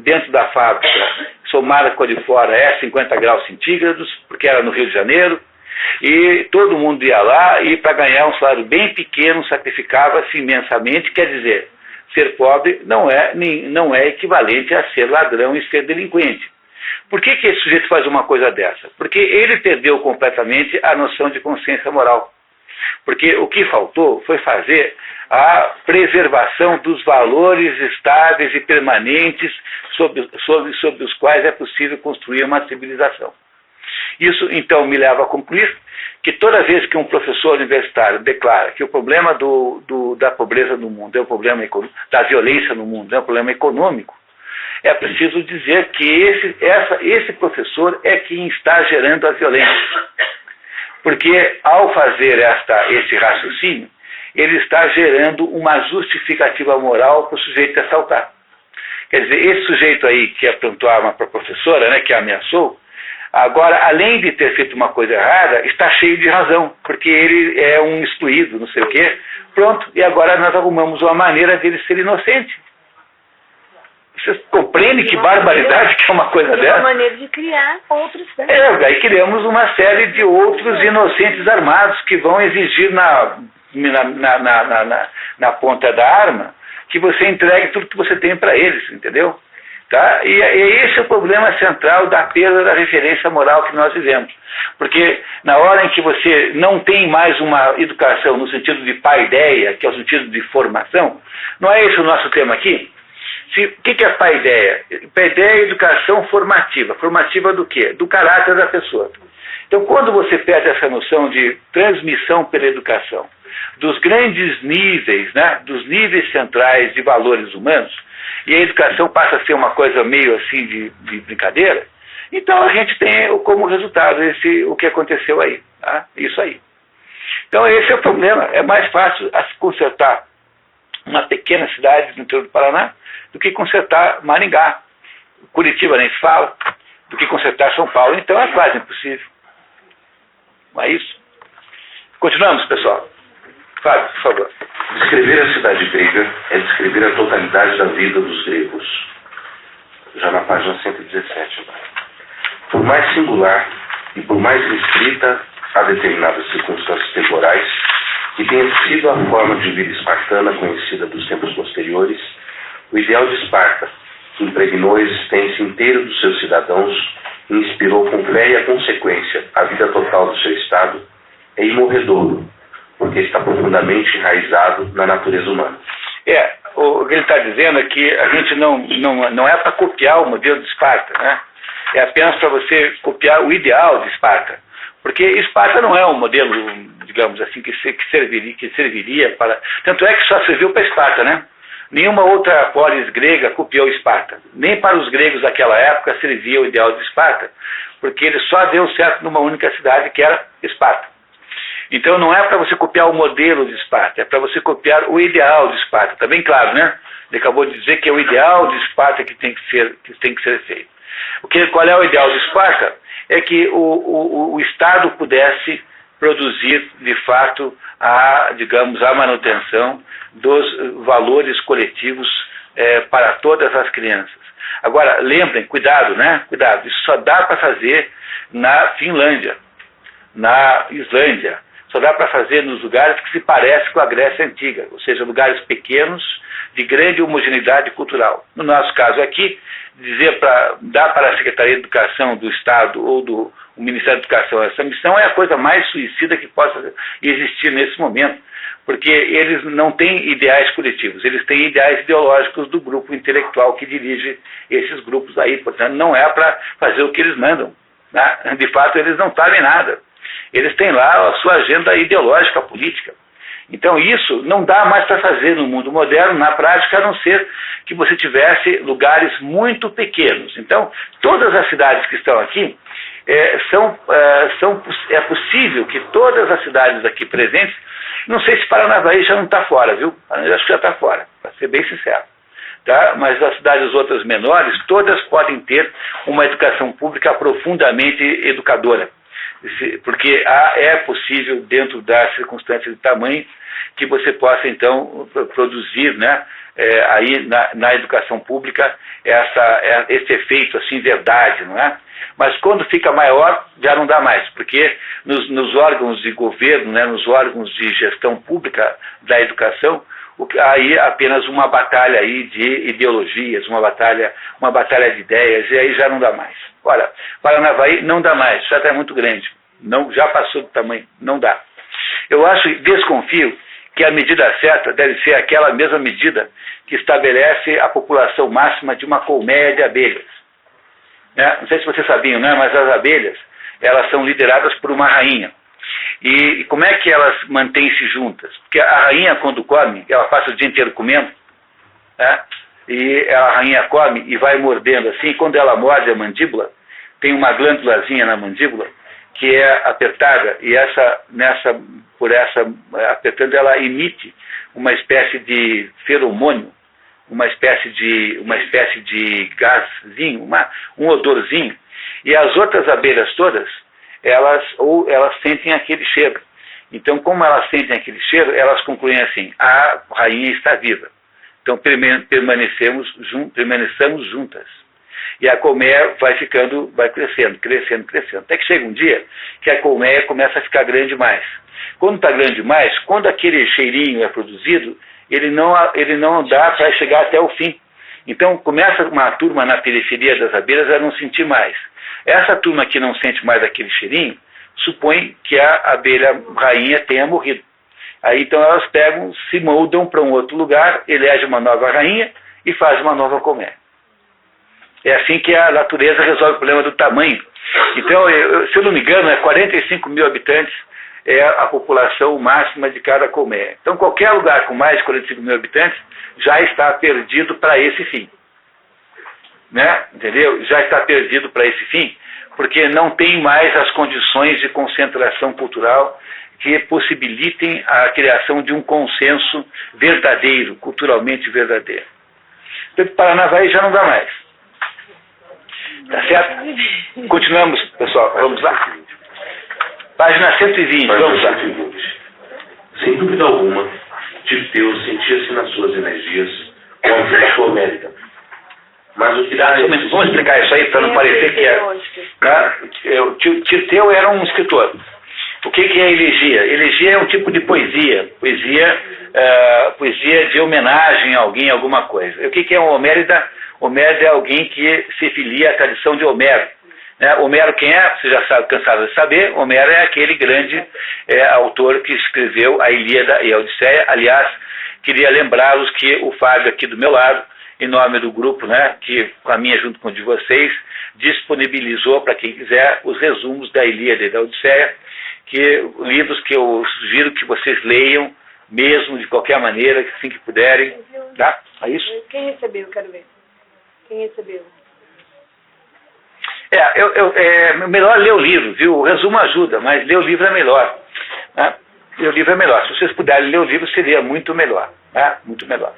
dentro da fábrica, somada com a de fora, é 50 graus centígrados, porque era no Rio de Janeiro, e todo mundo ia lá e para ganhar um salário bem pequeno sacrificava-se imensamente. Quer dizer, ser pobre não é equivalente a ser ladrão e ser delinquente. Por que esse sujeito faz uma coisa dessa? Porque ele perdeu completamente a noção de consciência moral. Porque o que faltou foi fazer a preservação dos valores estáveis e permanentes sobre os quais é possível construir uma civilização. Isso, então, me leva a concluir que toda vez que um professor universitário declara que o problema da pobreza no mundo é um problema da violência no mundo é um problema econômico, é preciso dizer que esse professor é quem está gerando a violência. Porque, ao fazer esse raciocínio, ele está gerando uma justificativa moral para o sujeito assaltar. Quer dizer, esse sujeito aí que apontou a arma para a professora, né, que a ameaçou, agora, além de ter feito uma coisa errada, está cheio de razão, porque ele é um excluído, não sei o quê. Pronto, e agora nós arrumamos uma maneira dele ser inocente. Vocês compreendem que barbaridade que é uma coisa dessa? É uma maneira de criar outros. Né? Aí criamos uma série de outros inocentes armados que vão exigir na ponta da arma que você entregue tudo que você tem para eles, entendeu? Tá? E esse é o problema central da perda da referência moral que nós vivemos. Porque na hora em que você não tem mais uma educação no sentido de paideia, que é o sentido de formação, não é esse o nosso tema aqui? O que é paideia? Paideia é educação formativa. Formativa do quê? Do caráter da pessoa. Então, quando você perde essa noção de transmissão pela educação, dos grandes níveis, né, dos níveis centrais de valores humanos, e a educação passa a ser uma coisa meio assim de brincadeira, então a gente tem como resultado o que aconteceu aí. Tá? Isso aí. Então esse é o problema. É mais fácil consertar uma pequena cidade no interior do Paraná do que consertar Maringá. Curitiba nem se fala, do que consertar São Paulo. Então é quase impossível. Não é isso? Continuamos, pessoal. Fábio, por favor. Descrever a cidade grega é descrever a totalidade da vida dos gregos. Já na página 117. Por mais singular e por mais restrita a determinadas circunstâncias temporais que tenha sido a forma de vida espartana conhecida dos tempos posteriores, o ideal de Esparta, que impregnou a existência inteira dos seus cidadãos e inspirou com fé e a consequência a vida total do seu Estado, é imorredouro, porque está profundamente enraizado na natureza humana. O que ele está dizendo é que a gente não é para copiar o modelo de Esparta, né? É apenas para você copiar o ideal de Esparta. Porque Esparta não é um modelo, digamos assim, que serviria para... Tanto é que só serviu para Esparta, né? Nenhuma outra polis grega copiou Esparta. Nem para os gregos daquela época servia o ideal de Esparta, porque ele só deu certo numa única cidade, que era Esparta. Então não é para você copiar o modelo de Esparta, é para você copiar o ideal de Esparta. Está bem claro, né? Ele acabou de dizer que é o ideal de Esparta que tem que ser feito. Qual é o ideal de Esparta? É que o Estado pudesse produzir, de fato, a manutenção dos valores coletivos para todas as crianças. Agora, lembrem, cuidado, né? Cuidado, isso só dá para fazer na Finlândia, na Islândia. só dá para fazer nos lugares que se parecem com a Grécia Antiga, ou seja, lugares pequenos, de grande homogeneidade cultural. No nosso caso aqui, dar para a Secretaria de Educação do Estado ou do Ministério da Educação essa missão é a coisa mais suicida que possa existir nesse momento, porque eles não têm ideais coletivos, eles têm ideais ideológicos do grupo intelectual que dirige esses grupos aí, portanto não é para fazer o que eles mandam, né? De fato eles não sabem nada, eles têm lá a sua agenda ideológica, política. Então isso não dá mais para fazer no mundo moderno, na prática, a não ser que você tivesse lugares muito pequenos. Então, todas as cidades que estão aqui, é possível que todas as cidades aqui presentes, não sei se Paranavaí já não está fora, viu? Eu acho que já está fora, para ser bem sincero. Tá? Mas as cidades outras menores, todas podem ter uma educação pública profundamente educadora. Porque é possível, dentro das circunstâncias de tamanho, que você possa, então, produzir, né, aí na educação pública esse efeito, assim, verdade, não é? Mas quando fica maior, já não dá mais, porque nos órgãos de governo, né, nos órgãos de gestão pública da educação, aí apenas uma batalha aí de ideologias, uma batalha de ideias, e aí já não dá mais. Olha, Paranavaí não dá mais, já está muito grande, já passou do tamanho, não dá. Eu desconfio que a medida certa deve ser aquela mesma medida que estabelece a população máxima de uma colmeia de abelhas. Né? Não sei se vocês sabiam, né? Mas as abelhas, elas são lideradas por uma rainha. E como é que elas mantêm-se juntas? Porque a rainha, quando come, ela passa o dia inteiro comendo, né? E a rainha come e vai mordendo assim, e quando ela morde a mandíbula, tem uma glândulazinha na mandíbula que é apertada, e apertando, ela emite uma espécie de feromônio, uma espécie de gászinho, um odorzinho, e as outras abelhas todas, elas sentem aquele cheiro. Então, como elas sentem aquele cheiro, elas concluem assim: a rainha está viva. Então, permaneçamos juntas. E a colmeia vai crescendo. Até que chega um dia que a colmeia começa a ficar grande demais. Quando está grande demais, quando aquele cheirinho é produzido, ele não dá para chegar até o fim. Então, começa uma turma na periferia das abelhas a não sentir mais. Essa turma que não sente mais aquele cheirinho, supõe que a abelha rainha tenha morrido. Aí, então, elas se mudam para um outro lugar, elege uma nova rainha e faz uma nova colmeia. É assim que a natureza resolve o problema do tamanho. Então, se eu não me engano, 45 mil habitantes é a população máxima de cada colmeia. Então, qualquer lugar com mais de 45 mil habitantes já está perdido para esse fim. Né? Entendeu? Já está perdido para esse fim, porque não tem mais as condições de concentração cultural que possibilitem a criação de um consenso verdadeiro, culturalmente verdadeiro. Então, Paranavaí já não dá mais. Tá certo? Continuamos, pessoal. Vamos lá. Página 120, vamos lá. Sem dúvida alguma, Tirteu sentia-se nas suas energias com a virtude homérica. Mas o que dá... Vamos explicar isso aí para não parecer que é... Tá? Tirteu era um escritor. O que é elegia? Elegia é um tipo de poesia. Poesia de homenagem a alguém, alguma coisa. O que é um homérida? Homérida é alguém que se filia à tradição de Homero. Né? Homero quem é? Você já sabe, cansado de saber. Homero é aquele grande autor que escreveu a Ilíada e a Odisseia. Aliás, queria lembrá-los que o Fábio aqui do meu lado, em nome do grupo, né, que caminha junto com o de vocês, disponibilizou para quem quiser os resumos da Ilíada e da Odisseia, livros que eu sugiro que vocês leiam, mesmo de qualquer maneira, assim que puderem. Tá? É isso? Quem recebeu? Quero ver. Quem recebeu? Melhor ler o livro, viu? O resumo ajuda, mas ler o livro é melhor. Né? Ler o livro é melhor. Se vocês puderem ler o livro, seria muito melhor. Né? Muito melhor.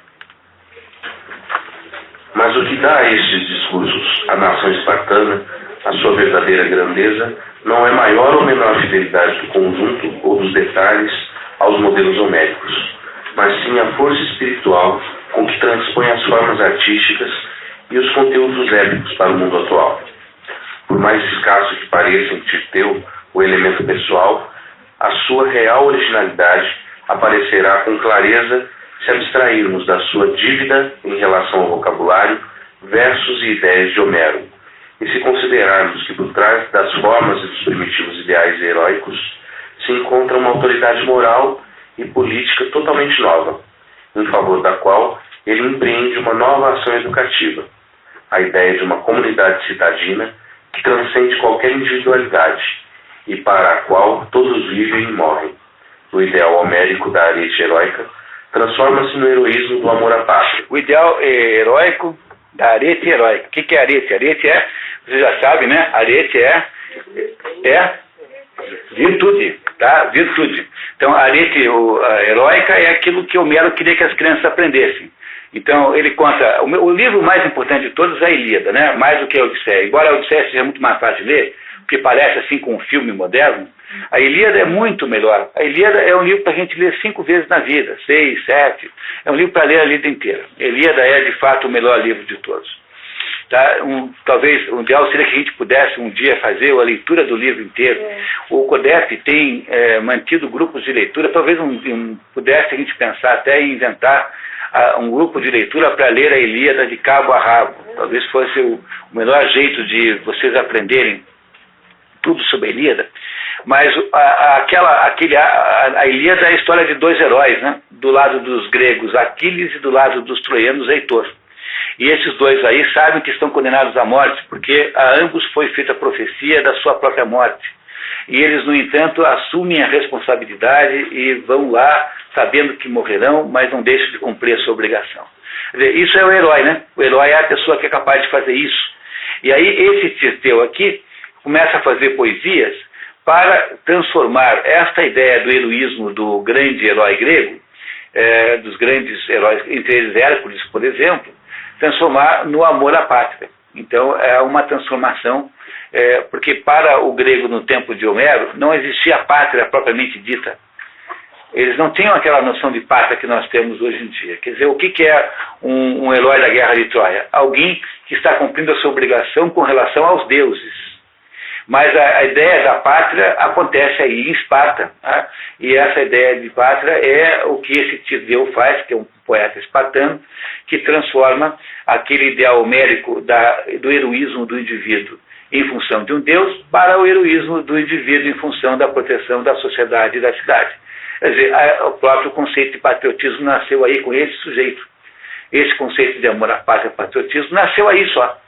Mas o que dá a estes discursos à nação espartana a sua verdadeira grandeza não é maior ou menor fidelidade do conjunto ou dos detalhes aos modelos homéricos, mas sim a força espiritual com que transpõe as formas artísticas e os conteúdos épicos para o mundo atual. Por mais escasso que pareça em Tirteu o elemento pessoal, a sua real originalidade aparecerá com clareza se abstrairmos da sua dívida em relação ao vocabulário, versos e ideias de Homero, e se considerarmos que por trás das formas e dos primitivos ideais heróicos se encontra uma autoridade moral e política totalmente nova, em favor da qual ele empreende uma nova ação educativa, a ideia de uma comunidade citadina que transcende qualquer individualidade e para a qual todos vivem e morrem. O ideal homérico da arete heróica transforma-se no heroísmo do amor à pátria. O ideal heróico da arete heróica. O que é arete? Arete é, você já sabe, né? Arete é virtude, tá? Virtude. Então, a arete heróica é aquilo que Homero queria que as crianças aprendessem. Então, ele conta... O livro mais importante de todos é a Ilíada, né? Mais do que a Odisseia. Embora a Odisseia seja muito mais fácil de ler, porque parece assim com um filme moderno, a Ilíada é muito melhor. A Ilíada é um livro para a gente ler 5 vezes na vida, 6, 7. É um livro para ler a vida inteira. A Ilíada é, de fato, o melhor livro de todos. Tá? Talvez o ideal seria que a gente pudesse um dia fazer a leitura do livro inteiro. O CODEP tem mantido grupos de leitura. Talvez pudesse a gente pensar até em inventar um grupo de leitura para ler a Ilíada de cabo a rabo. Talvez fosse o melhor jeito de vocês aprenderem tudo sobre a Ilíada. Mas a Ilíada é a história de 2 heróis, né? Do lado dos gregos, Aquiles, e do lado dos troianos, Heitor. E esses 2 aí sabem que estão condenados à morte, porque a ambos foi feita a profecia da sua própria morte. E eles, no entanto, assumem a responsabilidade e vão lá sabendo que morrerão, mas não deixam de cumprir a sua obrigação. Quer dizer, isso é o herói, né? O herói é a pessoa que é capaz de fazer isso. E aí esse Tirteu aqui começa a fazer poesias para transformar esta ideia do heroísmo do grande herói grego, dos grandes heróis, entre eles Hércules, por exemplo, transformar no amor à pátria. Então é uma transformação, porque para o grego no tempo de Homero não existia a pátria propriamente dita. Eles não tinham aquela noção de pátria que nós temos hoje em dia. Quer dizer, o que é um herói da guerra de Troia? Alguém que está cumprindo a sua obrigação com relação aos deuses. Mas a ideia da pátria acontece aí em Esparta. Tá? E essa ideia de pátria é o que esse Tirteu faz, que é um poeta espartano, que transforma aquele ideal homérico do heroísmo do indivíduo em função de um deus para o heroísmo do indivíduo em função da proteção da sociedade e da cidade. Quer dizer, o próprio conceito de patriotismo nasceu aí com esse sujeito. Esse conceito de amor à pátria e patriotismo nasceu aí só.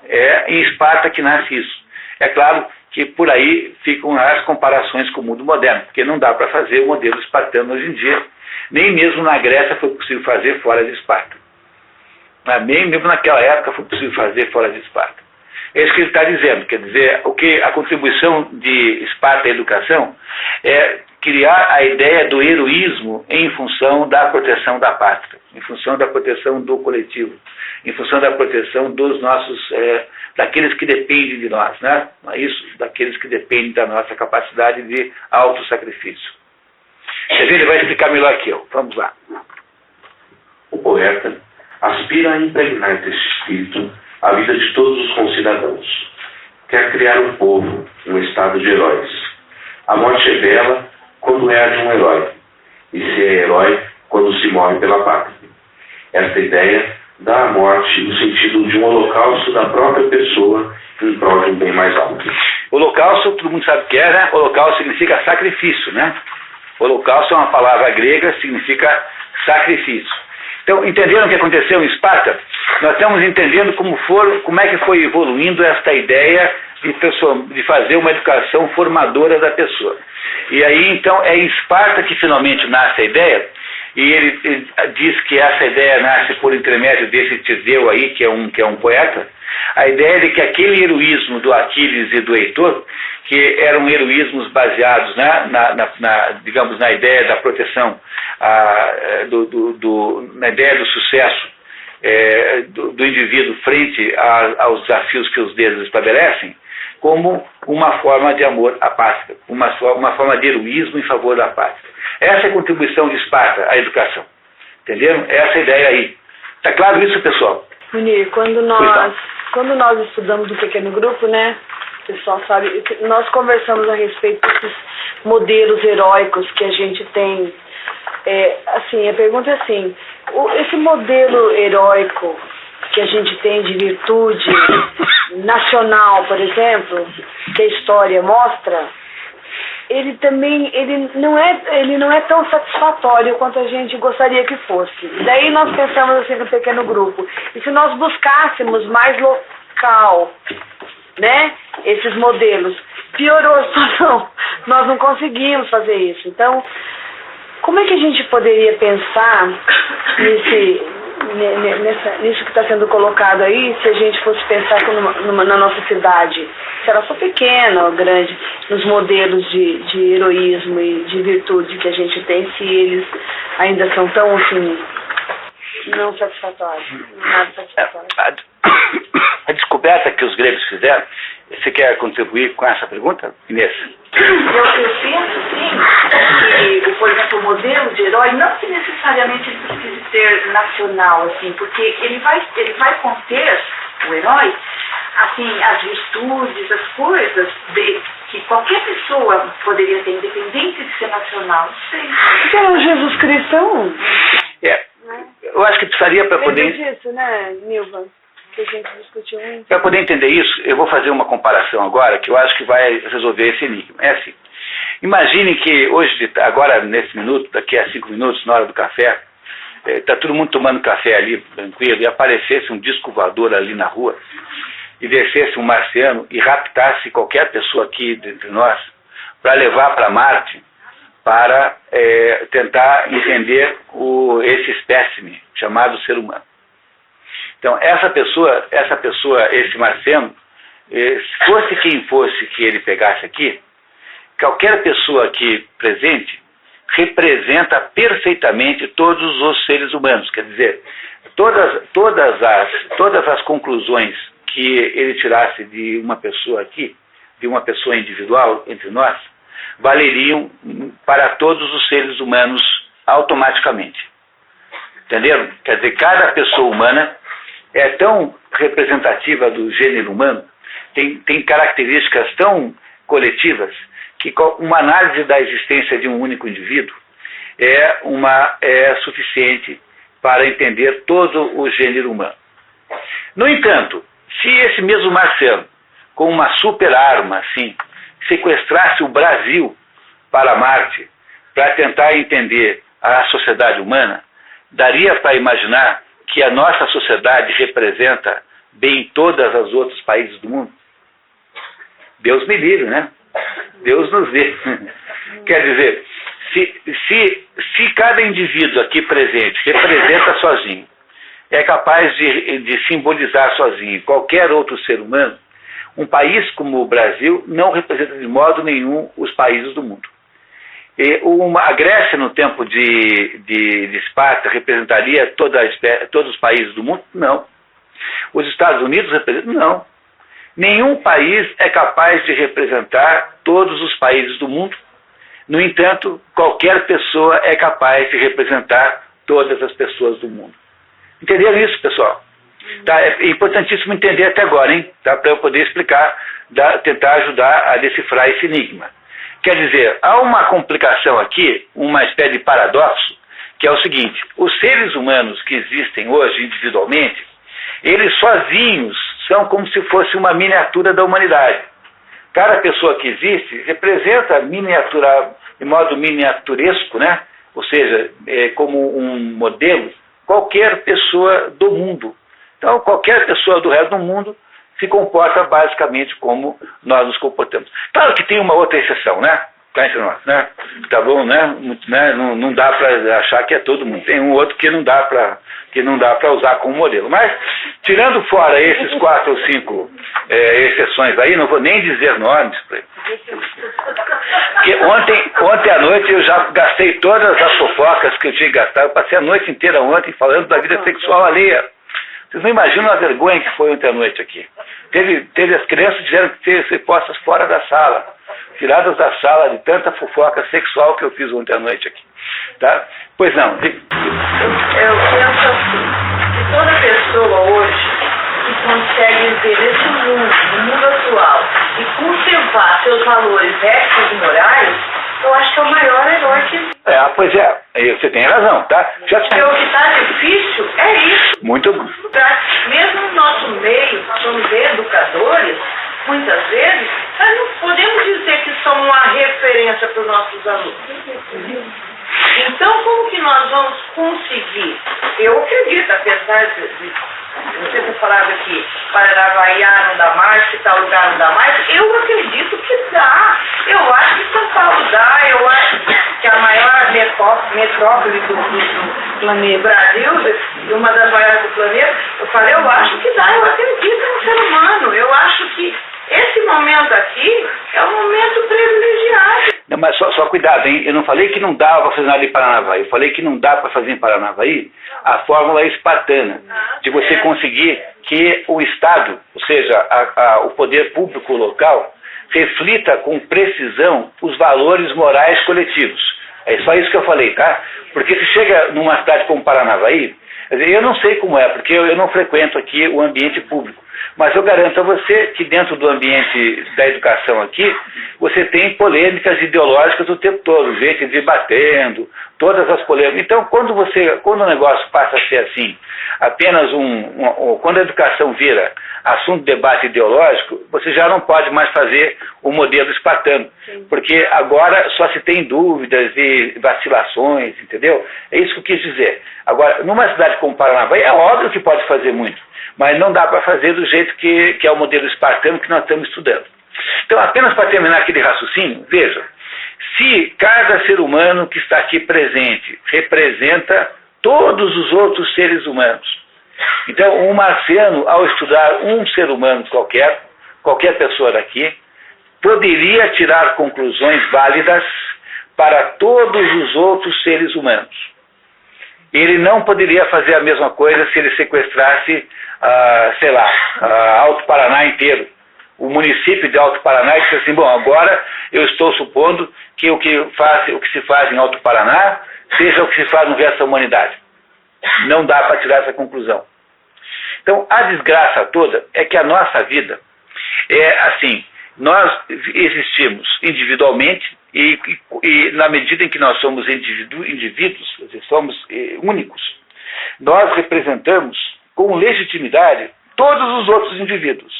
É em Esparta que nasce isso. É claro que por aí ficam as comparações com o mundo moderno, porque não dá para fazer o modelo espartano hoje em dia. Nem mesmo na Grécia foi possível fazer fora de Esparta. Nem mesmo naquela época foi possível fazer fora de Esparta. É isso que ele está dizendo. Quer dizer, a contribuição de Esparta à educação é criar a ideia do heroísmo em função da proteção da pátria, em função da proteção do coletivo, em função da proteção dos nossos, daqueles que dependem de nós, né? Isso, daqueles que dependem da nossa capacidade de autossacrifício. Ele vai explicar melhor que eu. Vamos lá. O poeta aspira a impregnar desse espírito a vida de todos os concidadãos. Quer criar um povo, um estado de heróis. A morte é bela quando é a de um herói, e se é herói quando se morre pela pátria. Esta ideia dá à morte no sentido de um holocausto da própria pessoa em prol de um bem mais alto. Holocausto, todo mundo sabe o que é, né? Holocausto significa sacrifício, né? Holocausto é uma palavra grega, significa sacrifício. Então, entenderam o que aconteceu em Esparta? Nós estamos entendendo como é que foi evoluindo esta ideia de fazer uma educação formadora da pessoa. E aí, então, é em Esparta que finalmente nasce a ideia, e ele diz que essa ideia nasce por intermédio desse Tirteu aí, que é um poeta, a ideia de que aquele heroísmo do Aquiles e do Heitor, que eram heroísmos baseados, né, digamos, na ideia da proteção, na ideia do sucesso do indivíduo frente aos desafios que os deuses estabelecem, como uma forma de amor à pátria, uma forma de heroísmo em favor da pátria. Essa é a contribuição de Esparta à educação. Entenderam? Essa é a ideia aí. Está claro isso, pessoal? Munir, quando nós estudamos o pequeno grupo, né, o pessoal sabe, nós conversamos a respeito desses modelos heróicos que a gente tem. Assim, a pergunta é assim, esse modelo heróico que a gente tem de virtude nacional, por exemplo, que a história mostra, ele não é tão satisfatório quanto a gente gostaria que fosse. Daí nós pensamos assim no pequeno grupo, e se nós buscássemos mais local, né, esses modelos, piorou a situação, nós não conseguimos fazer isso. Então, como é que a gente poderia pensar nisso que está sendo colocado aí, se a gente fosse pensar na nossa cidade, se ela for pequena ou grande, nos modelos de heroísmo e de virtude que a gente tem, se eles ainda são tão, assim, não satisfatórios, nada satisfatório. A descoberta que os gregos fizeram, você quer contribuir com essa pergunta, Inês? Eu penso, sim, que, por exemplo, o modelo de herói, não que necessariamente ele precise ser nacional, assim, porque ele vai conter, o herói, assim, as virtudes, as coisas que qualquer pessoa poderia ter, independente de ser nacional, não sei. Então, Jesus Cristo eu acho que precisaria para poder... disso, né, Nilva? Que a gente discutiu muito. Para poder entender isso, eu vou fazer uma comparação agora, que eu acho que vai resolver esse enigma. É assim, imagine que hoje, agora nesse minuto, daqui a 5 minutos, na hora do café, está todo mundo tomando café ali, tranquilo, e aparecesse um disco voador ali na rua, e descesse um marciano e raptasse qualquer pessoa aqui entre nós, para levar para Marte, para tentar entender esse espécime chamado ser humano. Então, essa pessoa, esse marciano, fosse quem fosse que ele pegasse aqui, qualquer pessoa aqui presente representa perfeitamente todos os seres humanos. Quer dizer, todas as conclusões que ele tirasse de uma pessoa aqui, de uma pessoa individual entre nós, valeriam para todos os seres humanos automaticamente. Entenderam? Quer dizer, cada pessoa humana é tão representativa do gênero humano, tem características tão coletivas, que uma análise da existência de um único indivíduo é suficiente para entender todo o gênero humano. No entanto, se esse mesmo marciano, com uma super arma, assim, sequestrasse o Brasil para Marte, para tentar entender a sociedade humana, daria para imaginar que a nossa sociedade representa bem todos os outros países do mundo? Deus me livre, né? Deus nos dê. Quer dizer, se cada indivíduo aqui presente representa sozinho, é capaz de simbolizar sozinho qualquer outro ser humano, um país como o Brasil não representa de modo nenhum os países do mundo. A Grécia, no tempo de Esparta, representaria todos os países do mundo? Não. Os Estados Unidos representam? Não. Nenhum país é capaz de representar todos os países do mundo. No entanto, qualquer pessoa é capaz de representar todas as pessoas do mundo. Entenderam isso, pessoal? Tá? É importantíssimo entender até agora, hein? Tá? Para eu poder explicar, tentar ajudar a decifrar esse enigma. Quer dizer, há uma complicação aqui, uma espécie de paradoxo, que é o seguinte: os seres humanos que existem hoje individualmente, eles sozinhos são como se fosse uma miniatura da humanidade. Cada pessoa que existe representa de modo miniaturesco, né? Ou seja, como um modelo, qualquer pessoa do mundo. Então, qualquer pessoa do resto do mundo se comporta basicamente como nós nos comportamos. Claro que tem uma outra exceção, né? Cá entre nós, né? Tá bom, né? Não dá para achar que é todo mundo. Tem um outro que não dá para usar como modelo. Mas, tirando fora esses 4 ou 5 exceções aí, não vou nem dizer nomes. Porque ontem à noite eu já gastei todas as fofocas que eu tinha que gastar. Eu passei a noite inteira ontem falando da vida sexual alheia. Vocês não imaginam a vergonha que foi ontem à noite aqui. Teve as crianças tiveram que ser postas fora da sala, tiradas da sala de tanta fofoca sexual que eu fiz ontem à noite aqui. Tá? Pois não. Eu penso assim, que toda pessoa hoje que consegue ver esse mundo, no mundo atual, e conservar seus valores éticos e morais, eu acho que é o maior herói que existe. Pois é, você tem razão, tá? Porque o que está difícil é isso. Muito. Mesmo no nosso meio, somos educadores, muitas vezes, nós não podemos dizer que somos uma referência para os nossos alunos. Então, como que nós vamos conseguir? Eu acredito, apesar de você ter falado que Paranavaí não dá mais, que tal lugar não dá mais, eu acredito que dá. Eu acho que São Paulo dá, eu acho que a maior metrópole do planeta Brasil, e uma das maiores do planeta, eu acho que dá, eu acredito no ser humano, eu acho que esse momento aqui é um momento privilegiado. Não, mas só cuidado, hein? Eu não falei que não dava para fazer nada em Paranavaí. Eu falei que não dá para fazer em Paranavaí a fórmula espartana de você conseguir que o Estado, ou seja, o poder público local, reflita com precisão os valores morais coletivos. É só isso que eu falei, tá? Porque se chega numa cidade como Paranavaí, eu não sei como é, porque eu não frequento aqui o ambiente público. Mas eu garanto a você que dentro do ambiente da educação aqui, você tem polêmicas ideológicas o tempo todo, gente debatendo, todas as polêmicas. Então, quando o negócio passa a ser assim, apenas quando a educação vira assunto de debate ideológico, você já não pode mais fazer o modelo espartano, porque agora só se tem dúvidas e vacilações, entendeu? É isso que eu quis dizer. Agora, numa cidade como Paranavaí, é óbvio que pode fazer muito, mas não dá para fazer do jeito que é o modelo espartano que nós estamos estudando. Então, apenas para terminar aquele raciocínio, veja, se cada ser humano que está aqui presente representa todos os outros seres humanos, então um marciano, ao estudar um ser humano qualquer pessoa daqui, poderia tirar conclusões válidas para todos os outros seres humanos. Ele não poderia fazer a mesma coisa se ele sequestrasse, Alto Paraná inteiro. O município de Alto Paraná disse assim, bom, agora eu estou supondo que o que se faz em Alto Paraná seja o que se faz no resto da humanidade. Não dá para tirar essa conclusão. Então, a desgraça toda é que a nossa vida é assim, nós existimos individualmente e na medida em que nós somos indivíduos, somos únicos, nós representamos com legitimidade todos os outros indivíduos.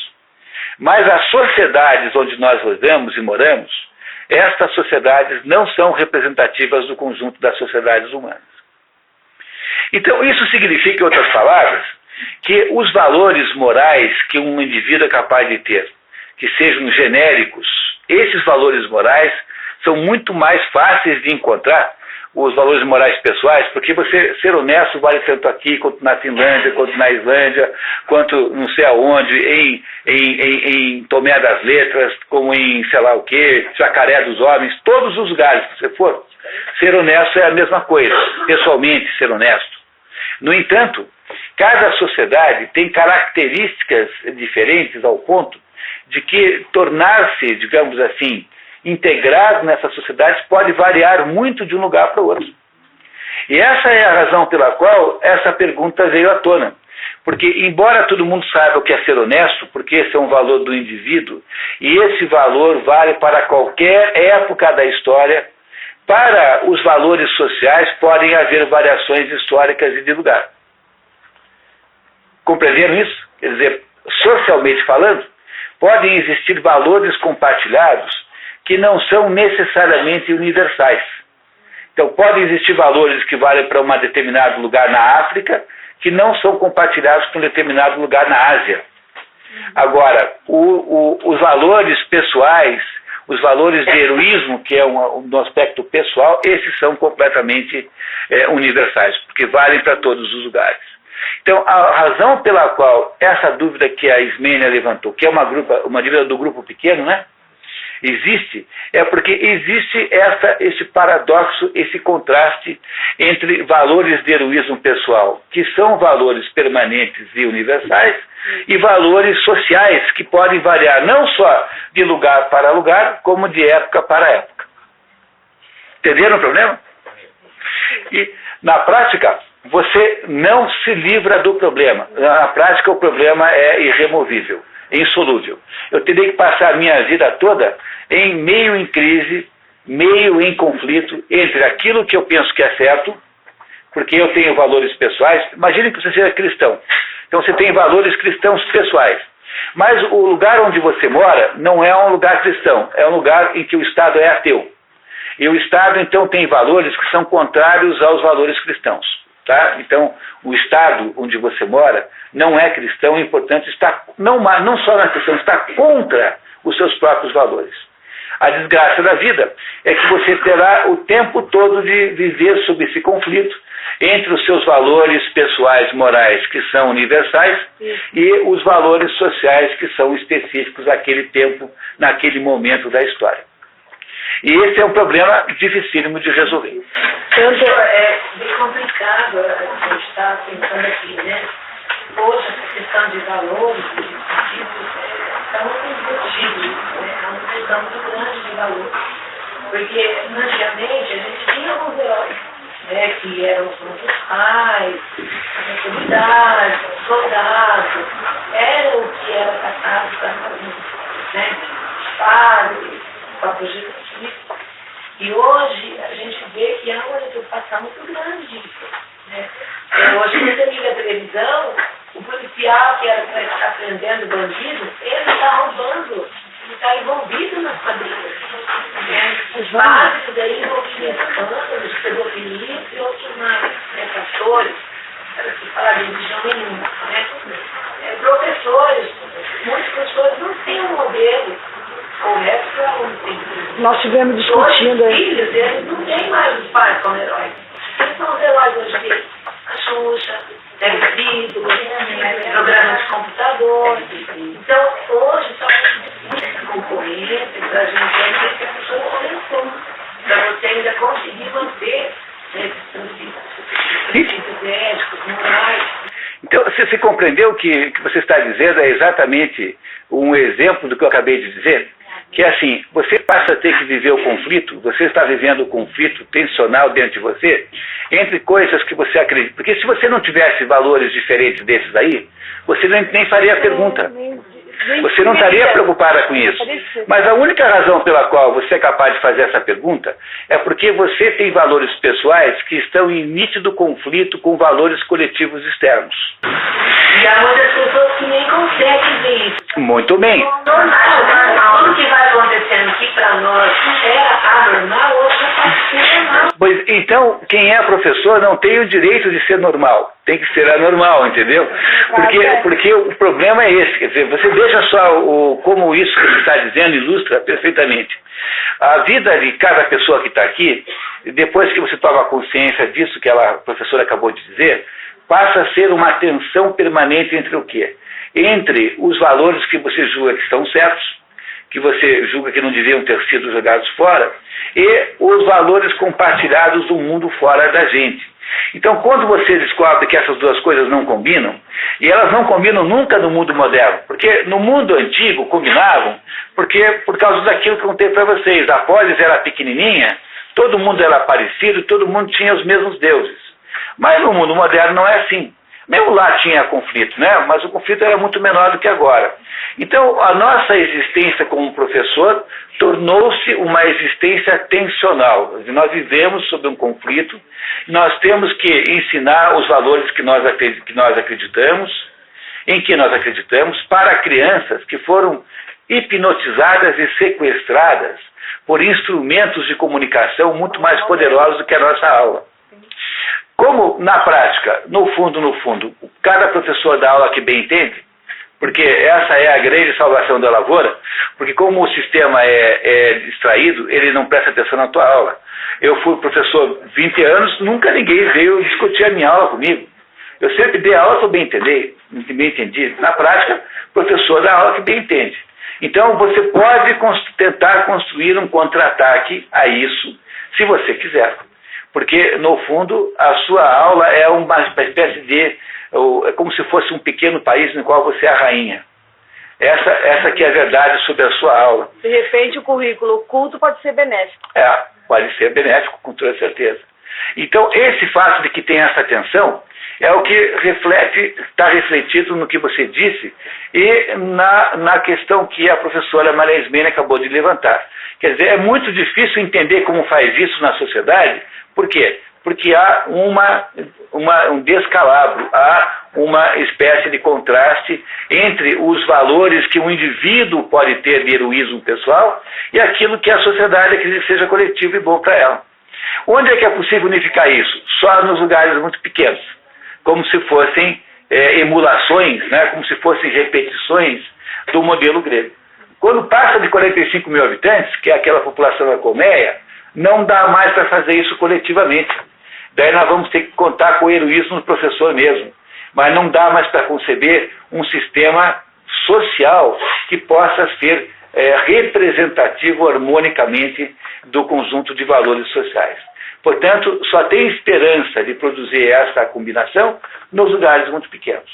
Mas as sociedades onde nós rodamos e moramos, estas sociedades não são representativas do conjunto das sociedades humanas. Então, isso significa, em outras palavras, que os valores morais que um indivíduo é capaz de ter, que sejam genéricos, esses valores morais são muito mais fáceis de encontrar, os valores morais pessoais, porque você ser honesto vale tanto aqui, quanto na Finlândia, quanto na Islândia, quanto não sei aonde, em Tomé das Letras, como em sei lá o que, Jacaré dos Homens, todos os lugares que você for, ser honesto é a mesma coisa, pessoalmente ser honesto. No entanto, cada sociedade tem características diferentes ao ponto de que tornar-se, digamos assim, integrado nessa sociedade pode variar muito de um lugar para o outro. E essa é a razão pela qual essa pergunta veio à tona. Porque, embora todo mundo saiba o que é ser honesto, porque esse é um valor do indivíduo, e esse valor vale para qualquer época da história, para os valores sociais podem haver variações históricas e de lugar. Compreenderam isso? Quer dizer, socialmente falando, podem existir valores compartilhados que não são necessariamente universais. Então, podem existir valores que valem para um determinado lugar na África, que não são compartilhados com um determinado lugar na Ásia. Agora, os valores pessoais, os valores de heroísmo, que é um aspecto pessoal, esses são completamente universais, porque valem para todos os lugares. Então, a razão pela qual essa dúvida que a Ismênia levantou, que é uma dúvida do grupo pequeno, né? Existe, é porque existe esse paradoxo, esse contraste entre valores de heroísmo pessoal, que são valores permanentes e universais, e valores sociais, que podem variar não só de lugar para lugar, como de época para época. Entenderam o problema? E, na prática, você não se livra do problema. Na prática, o problema é irremovível. insolúvel. Eu teria que passar a minha vida toda meio em crise, meio em conflito entre aquilo que eu penso que é certo, porque eu tenho valores pessoais. Imagine que você seja cristão. Então você tem valores cristãos pessoais. Mas o lugar onde você mora não é um lugar cristão, é um lugar em que o Estado é ateu. E o Estado, então, tem valores que são contrários aos valores cristãos. Tá? Então, o Estado onde você mora não é cristão e, portanto, está não só na questão, está contra os seus próprios valores. A desgraça da vida é que você terá o tempo todo de viver sob esse conflito entre os seus valores pessoais, morais, que são universais, e os valores sociais, que são específicos àquele tempo, naquele momento da história. E esse é um problema dificílimo de resolver. É bem complicado, a gente está pensando aqui, né? Hoje, essa questão de valores, de princípios, está muito embutido, né? É uma questão muito grande de valores. Porque, antigamente, a gente tinha alguns heróis, né? Que eram os nossos pais, as autoridades, os soldados, era o que era tratado para nós, né? Os padres, o próprio Jesus. E hoje a gente vê que há uma preocupação muito grande disso. Né? Hoje, quando você liga a televisão, o policial que era para estar prendendo bandido, ele está roubando, ele está envolvido nas quadrilhas. Né? Os padres aí envolvidos em escândalos, pedofilia e outros mais, né? Pastores, para se falar de religião nenhuma. Né? Professores, muitos professores não têm um modelo. Nós estivemos discutindo aí. Os filhos, eles não têm mais os pais como heróis. Eles são os heróis hoje em dia. A Xuxa, ídolos, programas de computador. Então, hoje está muita concorrência para a gente ver que a pessoa começou. Para você ainda conseguir manter esses princípios éticos, morais. Então, você compreendeu que você está dizendo é exatamente um exemplo do que eu acabei de dizer? Que é assim, você passa a ter que viver o conflito, você está vivendo o conflito tensional dentro de você, entre coisas que você acredita. Porque se você não tivesse valores diferentes desses aí, você nem faria a pergunta. Você não estaria preocupada com isso. Mas a única razão pela qual você é capaz de fazer essa pergunta é porque você tem valores pessoais que estão em nítido conflito com valores coletivos externos. E há muitas pessoas que nem conseguem ver isso. Muito bem. Tudo que vai acontecendo aqui para nós era anormal, hoje já pode ser normal. Pois então, quem é professor não tem o direito de ser normal. Tem que ser anormal, entendeu? Porque o problema é esse. Quer dizer, você veja só como isso que você está dizendo ilustra perfeitamente. A vida de cada pessoa que está aqui, depois que você toma consciência disso que a professora acabou de dizer, passa a ser uma tensão permanente entre o quê? Entre os valores que você julga que estão certos, que você julga que não deviam ter sido jogados fora, e os valores compartilhados do mundo fora da gente. Então, quando você descobre que essas duas coisas não combinam, e elas não combinam nunca no mundo moderno, porque no mundo antigo combinavam, porque por causa daquilo que eu contei para vocês, a polis era pequenininha, todo mundo era parecido, todo mundo tinha os mesmos deuses. Mas no mundo moderno não é assim. Mesmo lá tinha conflito, né? Mas o conflito era muito menor do que agora. Então, a nossa existência como professor tornou-se uma existência tensional. Nós vivemos sob um conflito, nós temos que ensinar os valores que nós acreditamos, em que nós acreditamos, para crianças que foram hipnotizadas e sequestradas por instrumentos de comunicação muito mais poderosos do que a nossa aula. Como, na prática, no fundo, cada professor dá aula que bem entende, porque essa é a grande salvação da lavoura, porque como o sistema é distraído, ele não presta atenção na tua aula. Eu fui professor 20 anos, nunca ninguém veio discutir a minha aula comigo. Eu sempre dei aula que eu bem entendi. Na prática, o professor dá aula que bem entende. Então, você pode tentar construir um contra-ataque a isso, se você quiser. Porque, no fundo, a sua aula é uma espécie de... é como se fosse um pequeno país no qual você é a rainha. Essa que é a verdade sobre a sua aula. De repente, o currículo oculto pode ser benéfico. Pode ser benéfico, com toda certeza. Então, esse fato de que tem essa tensão é o que está refletido no que você disse e na questão que a professora Maria Ismênia acabou de levantar. Quer dizer, é muito difícil entender como faz isso na sociedade. Por quê? Porque há um descalabro, há uma espécie de contraste entre os valores que um indivíduo pode ter de heroísmo pessoal e aquilo que a sociedade acredita que seja coletivo e bom para ela. Onde é que é possível unificar isso? Só nos lugares muito pequenos, como se fossem emulações, né? Como se fossem repetições do modelo grego. Quando passa de 45 mil habitantes, que é aquela população da colmeia, não dá mais para fazer isso coletivamente. Daí nós vamos ter que contar com o heroísmo do professor mesmo. Mas não dá mais para conceber um sistema social que possa ser representativo harmonicamente do conjunto de valores sociais. Portanto, só tem esperança de produzir essa combinação nos lugares muito pequenos.